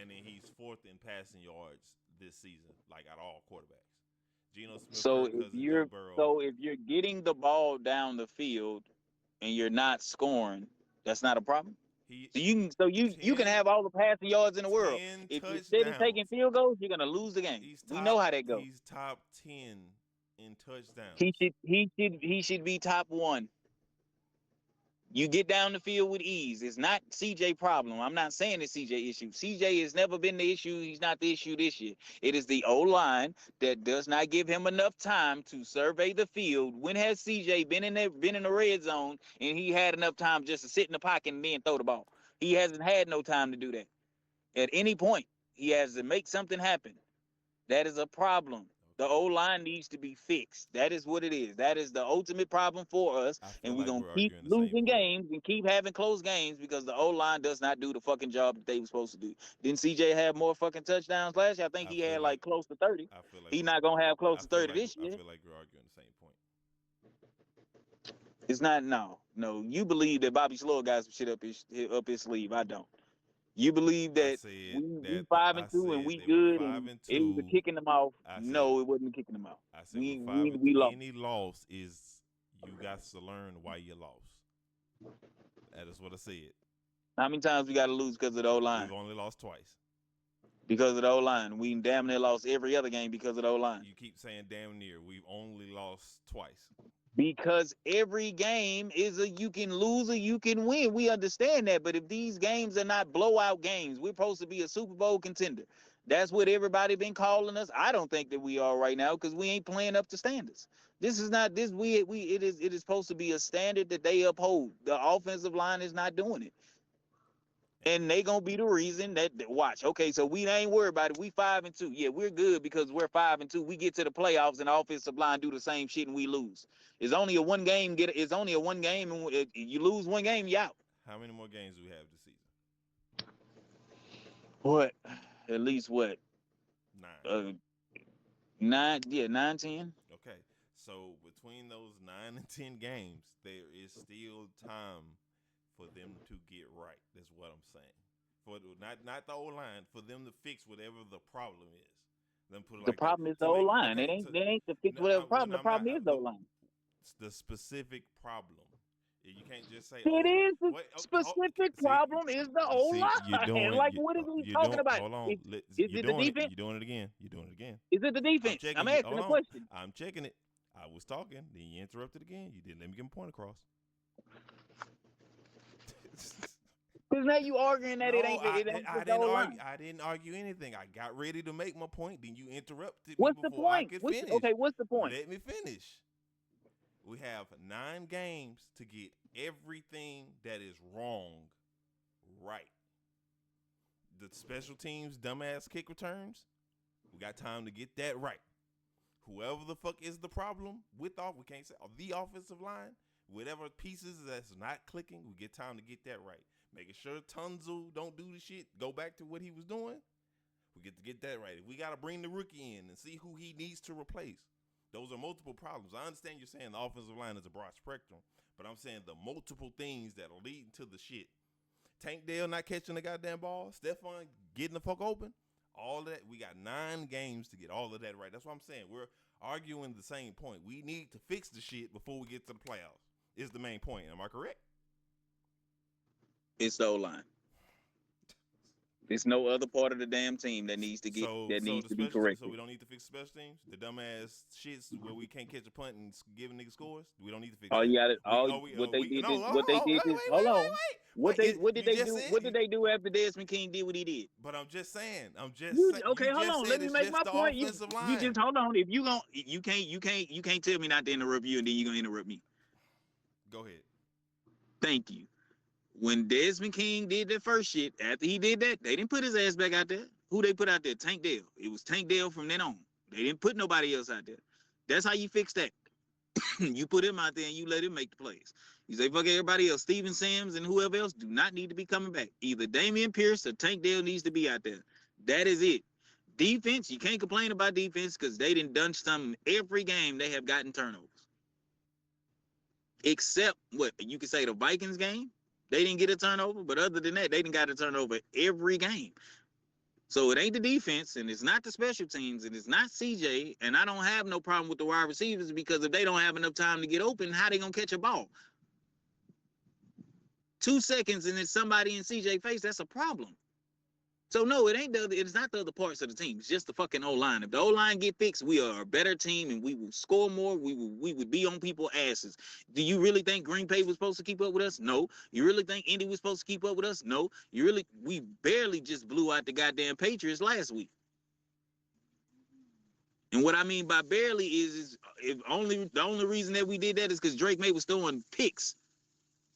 And then he's 4th in passing yards this season, like out of all quarterbacks. Geno Smith, So Kirk Cousins, if you're getting the ball down the field and you're not scoring, that's not a problem. You can have all the passing yards in the world. If you're steady taking field goals, you're gonna lose the game. We know how that goes. He's top 10 in touchdowns. He should be top 1. You get down the field with ease. It's not CJ problem. I'm not saying it's CJ issue. CJ has never been the issue. He's not the issue this year. It is the O-line that does not give him enough time to survey the field. When has CJ been in the red zone and he had enough time just to sit in the pocket and then throw the ball? He hasn't had no time to do that. At any point, he has to make something happen. That is a problem. The O-line needs to be fixed. That is what it is. That is the ultimate problem for us. And we're going to keep losing games and keep having close games because the O-line does not do the fucking job that they were supposed to do. Didn't CJ have more fucking touchdowns last year? I think he had like close to 30. He's not going to have close to 30 this year. I feel like we're arguing the same point. It's not, no. You believe that Bobby Slow got some shit up his sleeve. I don't. You believe that we 5-2 and we good and it was a kicking them off? No, it wasn't kicking them off. I said we lost. Any loss is you got to learn why you lost. That is what I said. How many times we got to lose because of the O-line? We've only lost twice. Because of the O-line. We damn near lost every other game because of the O-line. You keep saying damn near. We've only lost twice. Because every game is you can lose or you can win. We understand that. But if these games are not blowout games, we're supposed to be a Super Bowl contender. That's what everybody been calling us. I don't think that we are right now because we ain't playing up to standards. This is not this. It is supposed to be a standard that they uphold. The offensive line is not doing it. And they gonna be the reason that watch. Okay, so we ain't worried about it. We 5-2. Yeah, we're good because we're 5-2. We get to the playoffs and the offensive line do the same shit and we lose. It's only a one game. And you lose one game, you out. How many more games do we have this season? What? At least what? 9. 9. Yeah, 9, 10. Okay, so between those 9 and 10 games, there is still time for them to get right. That's what I'm saying. For not the O-line, for them to fix whatever the problem is. The problem is the O-line. It ain't to fix whatever problem. The problem is the O-line. The specific problem. You can't just say it is the specific problem is the O-line. Like what are we talking about? Hold on. Is it the defense? You're doing it again. Is it the defense? I'm asking a question. I'm checking it. I was talking, then you interrupted again. You didn't let me get my point across. Because now you arguing that it ain't. I didn't argue anything. I got ready to make my point. Then you interrupted. What's me the point? What's the point? Let me finish. We have 9 games to get everything that is wrong right. The special teams dumbass kick returns. We got time to get that right. Whoever the fuck is the problem we can't say the offensive line. Whatever pieces that's not clicking, we get time to get that right. making sure Tunzel don't do the shit, go back to what he was doing. We get to get that right. If we got to bring the rookie in and see who he needs to replace. Those are multiple problems. I understand you're saying the offensive line is a broad spectrum, but I'm saying the multiple things that are leading to the shit. Tank Dell not catching the goddamn ball. Stephon getting the fuck open. All of that. We got 9 games to get all of that right. That's what I'm saying. We're arguing the same point. We need to fix the shit before we get to the playoffs. Is the main point. Am I correct? It's the O-line. There's no other part of the damn team that needs to get needs to be corrected. So we don't need to fix special teams. The dumbass shits where we can't catch a punt and give niggas scores. We don't need to fix. All you got it. What they did. What they did. Hold on. What did they do? What did they do after Desmond King did what he did? But I'm just saying. Okay, hold on. Let me make my point. You just hold on. If you can't tell me not to interrupt you, and then you're gonna interrupt me. Go ahead. Thank you. When Desmond King did that first shit, after he did that, they didn't put his ass back out there. Who they put out there? Tank Dell. It was Tank Dell from then on. They didn't put nobody else out there. That's how you fix that. You put him out there and you let him make the plays. You say, fuck everybody else. Steven Sims and whoever else do not need to be coming back. Either Damian Pierce or Tank Dell needs to be out there. That is it. Defense, you can't complain about defense because they done something every game they have gotten turnovers. Except what you could say the Vikings game. They didn't get a turnover, but other than that, they didn't got a turnover every game. So it ain't the defense, and it's not the special teams, and it's not CJ, and I don't have no problem with the wide receivers because if they don't have enough time to get open, how they gonna catch a ball? 2 seconds and it's somebody in CJ face, that's a problem. So no, it's not the other parts of the team. It's just the fucking O-line. If the O-line get fixed, we are a better team and we will score more. We would be on people's asses. Do you really think Greenbay was supposed to keep up with us? No. You really think Indy was supposed to keep up with us? No. We barely just blew out the goddamn Patriots last week. And what I mean by barely is the only reason that we did that is because Drake May was throwing picks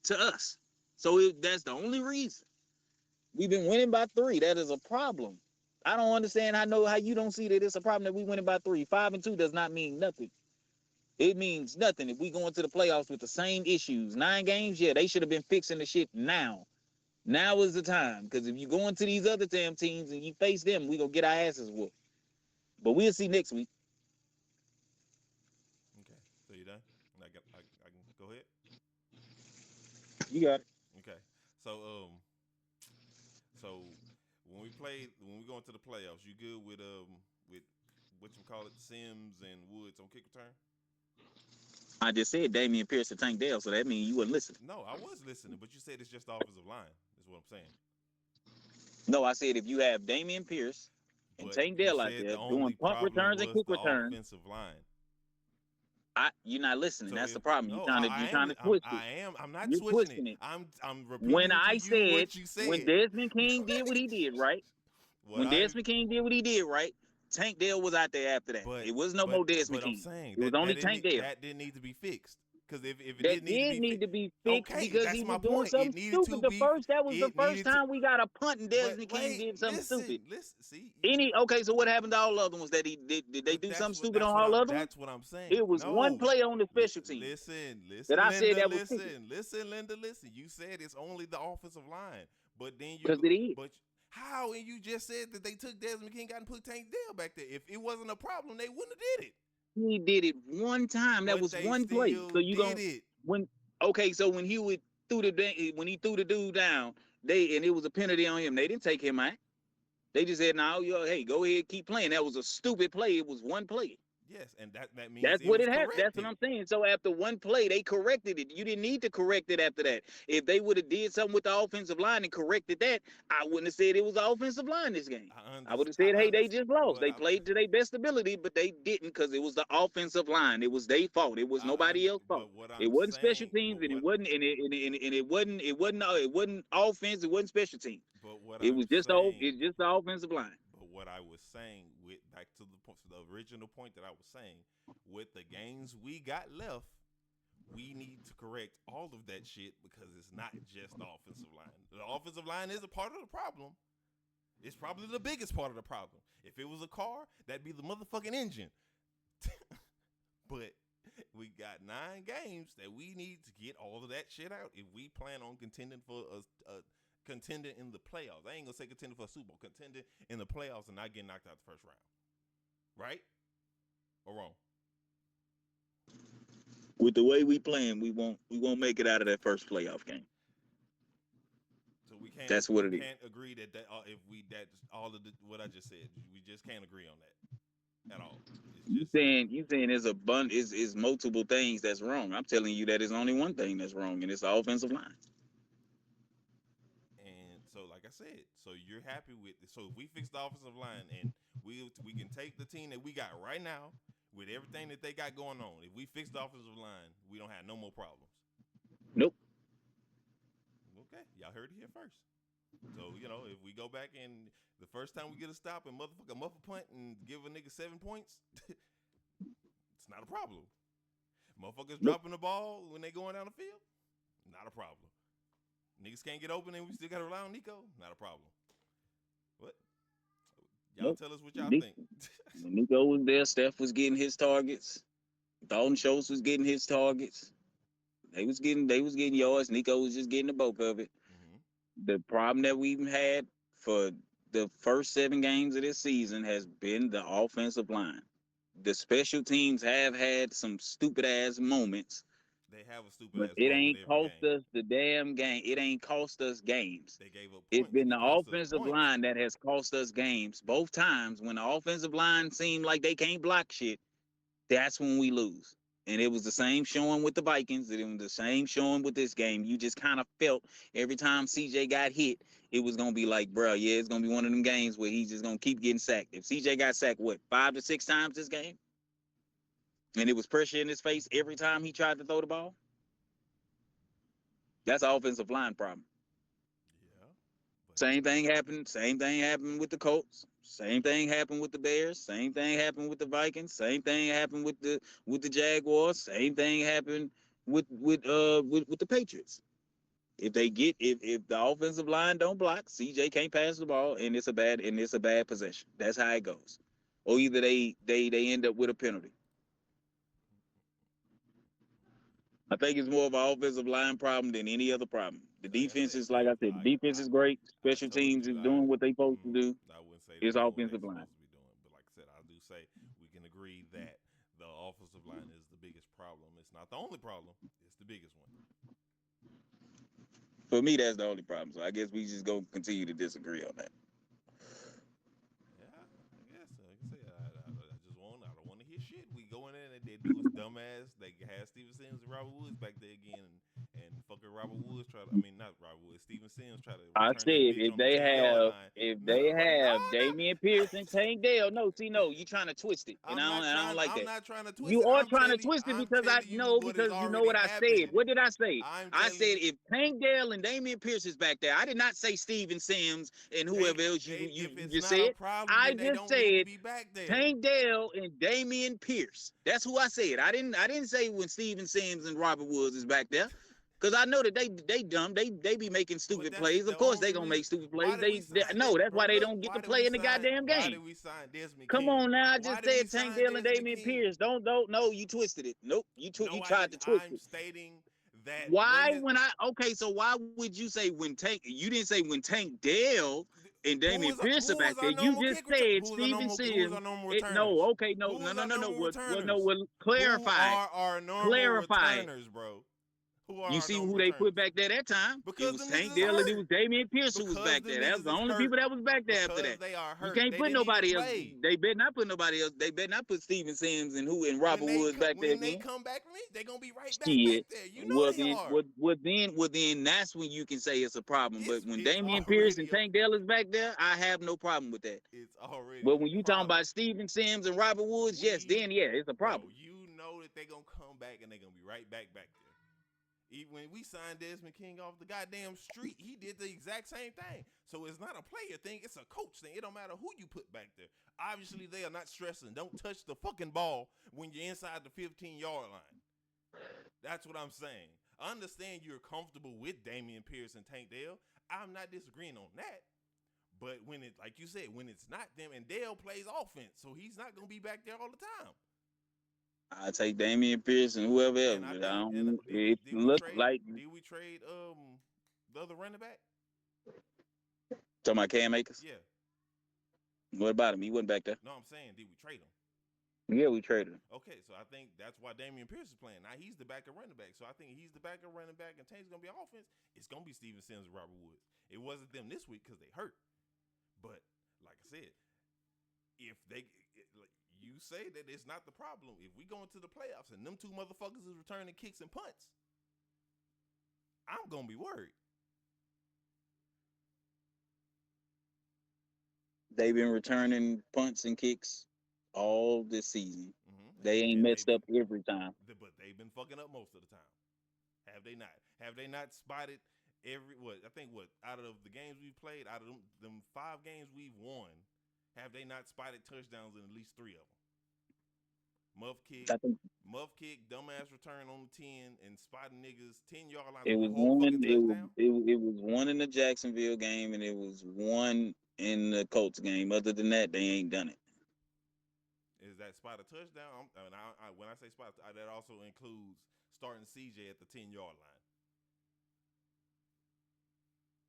to us. So that's the only reason. We've been winning by 3. That is a problem. I don't understand. I know how you don't see that it's a problem that we winning by 3. 5-2 does not mean nothing. It means nothing if we go into the playoffs with the same issues. 9 games, yeah, they should have been fixing the shit now. Now is the time. Because if you go into these other damn teams and you face them, we gonna get our asses whooped. But we'll see next week. Okay. So you done? I can go ahead. You got it. Okay. So when we go into the playoffs, you good with what you call it, Sims and Woods on kick return? I just said Damian Pierce and Tank Dell, so that means you wasn't listening. No, I was listening, but you said it's just the offensive line. Is what I'm saying. No, I said if you have Damian Pierce and Tank Dell out there doing punt returns and kick returns, offensive line. You're not listening. So that's the problem. No, you're trying to twist it. I am. I'm not You're twisting it. I'm repeating when I you said what you said. When Desmond King did what he did, right? Desmond King did what he did, right? Tank Dell was out there after that. It was no more Desmond King. It was only Tank Dell. That didn't need to be fixed. Because if it did didn't need to be fixed okay, because he was doing something stupid. That was the first time we got a punt and Desmond King did something stupid. Okay, so what happened to all the other ones that he did? Did they do something stupid on all other ones? That's what I'm saying. It was one play on the special team. Listen, that I said that was listen, Linda, listen. You said it's only the offensive line, but then how? And you just said that they took Desmond King out and put Tank Dell back there. If it wasn't a problem, they wouldn't have did it. He did it one time. That was one play. So you gonna so when he threw the dude down, and it was a penalty on him. They didn't take him out. They just said, "No, hey, go ahead, keep playing." That was a stupid play. It was one play. Yes, and that means that's what it had. That's what I'm saying. So after one play, they corrected it. You didn't need to correct it after that. If they would have did something with the offensive line and corrected that, I wouldn't have said it was the offensive line this game. I would have said, hey, they just lost. They played to their best ability, but they didn't because it was the offensive line. It was their fault. It was nobody else's fault. It wasn't special teams, and it wasn't offense. It wasn't special teams. It was just the offensive line. What I was saying, back to the original point that I was saying, with the games we got left, we need to correct all of that shit because it's not just the offensive line. The offensive line is a part of the problem. It's probably the biggest part of the problem. If it was a car, that'd be the motherfucking engine. But we got 9 games that we need to get all of that shit out if we plan on contending for contending in the playoffs. I ain't gonna say contending for a Super Bowl, contending in the playoffs and not getting knocked out the first round. Right? Or wrong? With the way we playing, we won't make it out of that first playoff game. So we can't. That's what we it is. can't agree that if we that's all of what I just said. We just can't agree on that at all. It's just, You saying there's is multiple things that's wrong. I'm telling you that there's only one thing that's wrong, and it's the offensive line. and so like I said, so you're happy with it. So if we fix the offensive line and we can take the team that we got right now with everything that they got going on. If we fix the offensive line, we don't have no more problems. Nope. Okay, y'all heard it here first. So, if we go back and the first time we get a stop and motherfucker muffle punt and give a nigga 7 points, it's not a problem. Motherfuckers dropping the ball when they going down the field, not a problem. Niggas can't get open and we still got to rely on Nico, not a problem. What? Y'all tell us what y'all think. When Nico was there, Steph was getting his targets. Dalton Schultz was getting his targets. They was getting yards. Nico was just getting the bulk of it. Mm-hmm. The problem that we've had for the first 7 games of this season has been the offensive line. The special teams have had some stupid ass moments. They have a stupid but ass it moment ain't every cost game. us the damn game. It ain't cost us games. They gave up points. It's been the offensive line that has cost us games. Both times when the offensive line seemed like they can't block shit, that's when we lose. And it was the same showing with the Vikings. It was the same showing with this game. You just kind of felt every time CJ got hit, it was going to be like, bro, yeah, it's going to be one of them games where he's just going to keep getting sacked. If CJ got sacked, 5 to 6 times this game? And it was pressure in his face every time he tried to throw the ball? That's an offensive line problem. Yeah. Same thing happened with the Colts. Same thing happened with the Bears. Same thing happened with the Vikings. Same thing happened with the Jaguars. Same thing happened with the Patriots. If the offensive line don't block, CJ can't pass the ball, and it's a bad possession. That's how it goes. Or either they end up with a penalty. I think it's more of an offensive line problem than any other problem. The defense is, like I said, the defense is great. Special teams is doing what they supposed to do. I wouldn't say it's offensive line. Supposed to be doing, but like I said, I do say we can agree that the offensive line is the biggest problem. It's not the only problem. It's the biggest one. For me, that's the only problem. So I guess we just gonna continue to disagree on that. Yeah, I guess. Like I said, I don't want to hear shit. We go in there and they do us dumbass. They have Steven Sims and Robert Woods back there again, and fucking Robert Woods not Robert Woods. Steven Sims try to. I said if they have Damian Pierce and Tank Dell. No, you trying to twist it, and I don't like that. I'm not trying to twist it. You are trying to twist it because you know what I said. What did I say? I said if Tank Dell and Damian Pierce is back there. I did not say Steven Sims and whoever else you just said. I just said Tank Dell and Damian Pierce. That's who I said. I didn't say when Steven Sims and Robert Woods is back there. Because I know that they dumb. They be making stupid plays. Of course they gonna make stupid plays. That's why they don't get to play in the goddamn game. Why did we sign Desmond Come King? on now, I just said Tank Dell and Damian Pierce. Don't no, you twisted it. Nope, you tried to twist it. I'm stating that. Why so why would you say when Tank? You didn't say when Tank Dell and Damian Pierce are back there. You just said Steven Sims. No, clarify. Who are normal returners, bro? You see who they put back there that time? Because it was Tank Dell and it was Damian Pierce who was back there. That was the only people that was back there after that. They are hurt. You can't put nobody else. They better not put nobody else. They better not put Steven Sims and Robert Woods back there. When they come back for me, they're gonna be right back there. You know they are. Well then that's when you can say it's a problem. But when Damian Pierce and Tank Dell is back there, I have no problem with that. It's already. But when you talking about Steven Sims and Robert Woods, yes, then it's a problem. Bro, you know that they're gonna come back and they're gonna be right back there. Even when we signed Desmond King off the goddamn street, he did the exact same thing. So it's not a player thing, it's a coach thing. It don't matter who you put back there. Obviously, they are not stressing. Don't touch the fucking ball when you're inside the 15-yard line. That's what I'm saying. I understand you're comfortable with Damian Pierce and Tank Dell. I'm not disagreeing on that. But when it, like you said, when it's not them, and Dell plays offense, so he's not going to be back there all the time. I take Damian Pierce and whoever else. Did we trade the other running back? Talking about Cam Akers? Yeah. What about him? He wasn't back there. No, I'm saying, did we trade him? Yeah, we traded him. Okay, so I think that's why Damian Pierce is playing. Now he's the backup running back. So I think he's the backup running back, and Tank's gonna be offense. It's gonna be Steven Sims and Robert Woods. It wasn't them this week because they hurt. But like I said, if like you say that it's not the problem, if we go into the playoffs and them two motherfuckers is returning kicks and punts, I'm gonna be worried. They've been returning punts and kicks all this season. Mm-hmm. They ain't messed up every time. But they've been fucking up most of the time. Have they not? Have they not spotted out of the games we've played, out of them 5 games we've won, have they not spotted touchdowns in at least 3 of them? Muff kick, dumbass return on the 10, and spotting niggas 10-yard line. It was one. It was one in the Jacksonville game, and it was one in the Colts game. Other than that, they ain't done it. Is that spot a touchdown? When I say spot, that also includes starting CJ at the 10-yard line.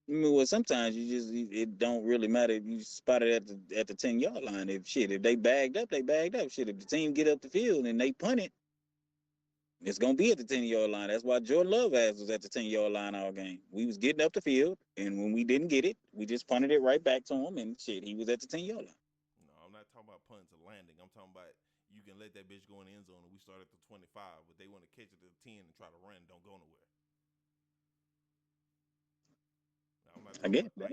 I mean, well, sometimes it don't really matter if you spot it at the 10-yard line. If they bagged up, they bagged up. Shit, if the team get up the field and they punt it, it's gonna be at the 10-yard line. That's why Jordan Love was at the 10-yard line all game. We was getting up the field, and when we didn't get it, we just punted it right back to him, and shit, he was at the 10-yard line. No, I'm not talking about punts or landing. I'm talking about you can let that bitch go in the end zone, and we start at the 25, but they want to catch it at the 10 and try to run, don't go nowhere. I'm not talking about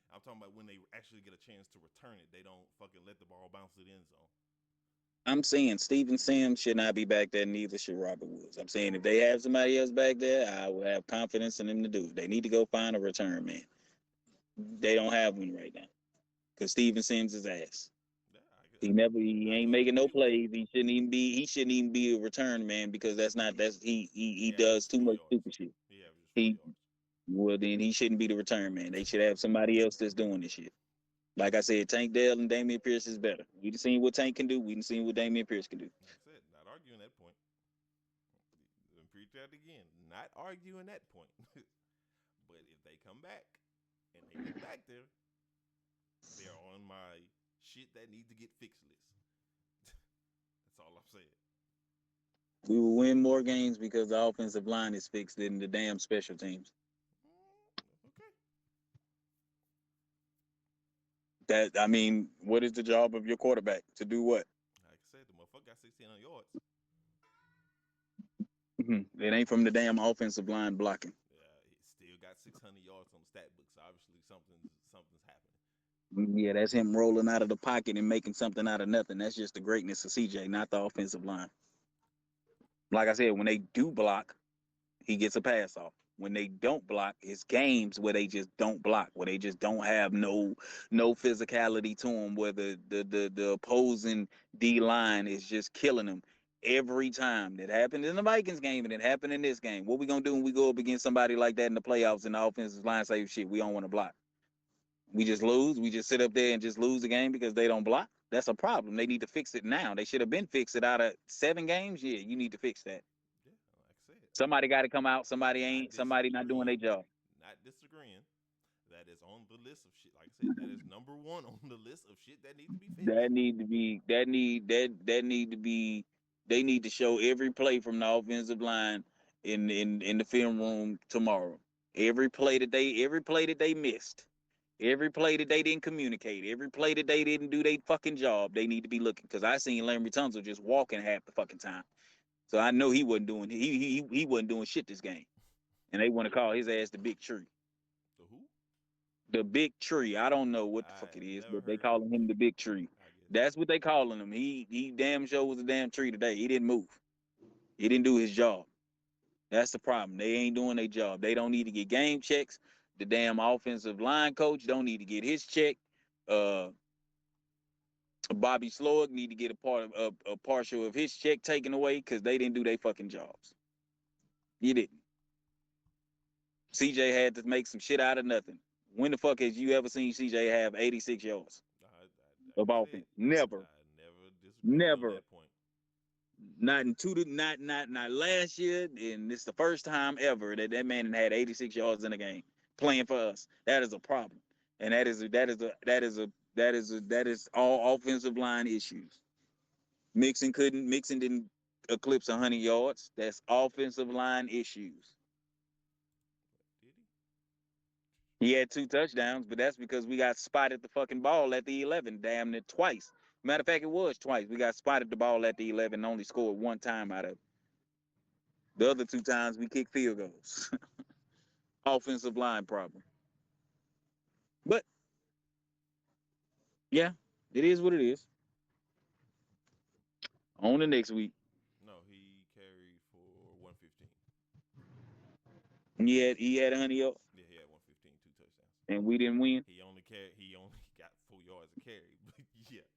I'm talking about when they actually get a chance to return it. They don't fucking let the ball bounce to the end zone. I'm saying Steven Sims should not be back there, neither should Robert Woods. I'm saying if they have somebody else back there, I will have confidence in them to do it. They need to go find a return man. They don't have one right now because Steven Sims is ass. Yeah, he ain't making no plays. He shouldn't even be a return man because he does too much stupid shit. Well, then he shouldn't be the return man. They should have somebody else that's doing this shit. Like I said, Tank Dell and Damian Pierce is better. We done seen what Tank can do. We done seen what Damian Pierce can do. Like I said, not arguing that point. Repeat that again. Not arguing that point. But if they come back and they get back there, they're on my shit that need to get fixed list. That's all I'm saying. We will win more games because the offensive line is fixed than the damn special teams. What is the job of your quarterback? To do what? Like I said, the motherfucker got 1,600 yards. It ain't from the damn offensive line blocking. Yeah, he still got 600 yards on the stat book, so obviously something's happening. Yeah, that's him rolling out of the pocket and making something out of nothing. That's just the greatness of CJ, not the offensive line. Like I said, when they do block, he gets a pass off. When they don't block, it's games where they just don't block, where they just don't have no physicality to them, where the opposing D line is just killing them every time. That happened in the Vikings game and it happened in this game. What we gonna do when we go up against somebody like that in the playoffs and the offensive line say, shit, we don't want to block? We just lose. We just sit up there and just lose the game because they don't block. That's a problem. They need to fix it now. They should have been fixed it out of 7 games. Yeah, you need to fix that. Yeah, like I said. Somebody got to come out. Somebody not doing their job. Not disagreeing. That is on the list of shit. Like I said, that is number 1 on the list of shit that need to be fixed. They need to show every play from the offensive line in the film room tomorrow. Every play that they missed. Every play that they didn't communicate, every play that they didn't do their fucking job, they need to be looking. Because I seen Larry Tunsil just walking half the fucking time, so I know he wasn't doing he wasn't doing shit this game. And they want to call his ass the Big Tree. The who? The Big Tree. I don't know what the fuck it is, but they calling him the Big Tree. That's what they calling him. He damn sure was a damn tree today. He didn't move. He didn't do his job. That's the problem. They ain't doing their job. They don't need to get game checks. The damn offensive line coach don't need to get his check. Bobby Slowick need to get a partial of his check taken away because they didn't do their fucking jobs. You didn't. CJ had to make some shit out of nothing. When the fuck has you ever seen CJ have 86 yards of offense? Never. I never disagreed Never. on that point. Not last year, and it's the first time ever that man had 86 yards in a game. playing for us. That is a problem, and that is all offensive line issues. Mixon didn't eclipse 100 yards. That's offensive line issues. Did he? He had 2 touchdowns, but that's because we got spotted the fucking ball at the 11, damn near twice. Matter of fact, it was twice. We got spotted the ball at the 11 and only scored 1 time out of it. The other 2 times we kicked field goals. Offensive line problem. But yeah, it is what it is. On the next week, No, he carried for 115. he had 100 yards, Yeah, he had 115, 2 touchdowns. and we didn't win. He only got 4 yards a carry. But yeah,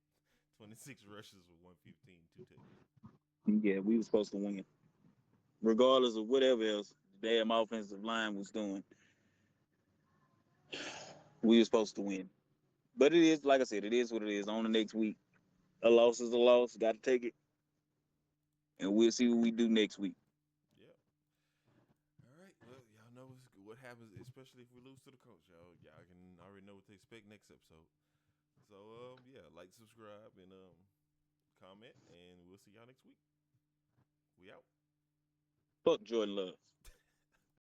26 rushes with 115, 2 touchdowns. Yeah, we were supposed to win, regardless of whatever else the damn offensive line was doing. We were supposed to win, but it is like I said, it is what it is. On the next week, a loss is a loss. Got to take it, and we'll see what we do next week. Yeah. All right. Well, y'all know what happens, especially if we lose to the coach. Y'all can already know what to expect next episode. So yeah, like, subscribe, and comment, and we'll see y'all next week. We out. Fuck Jordan Love.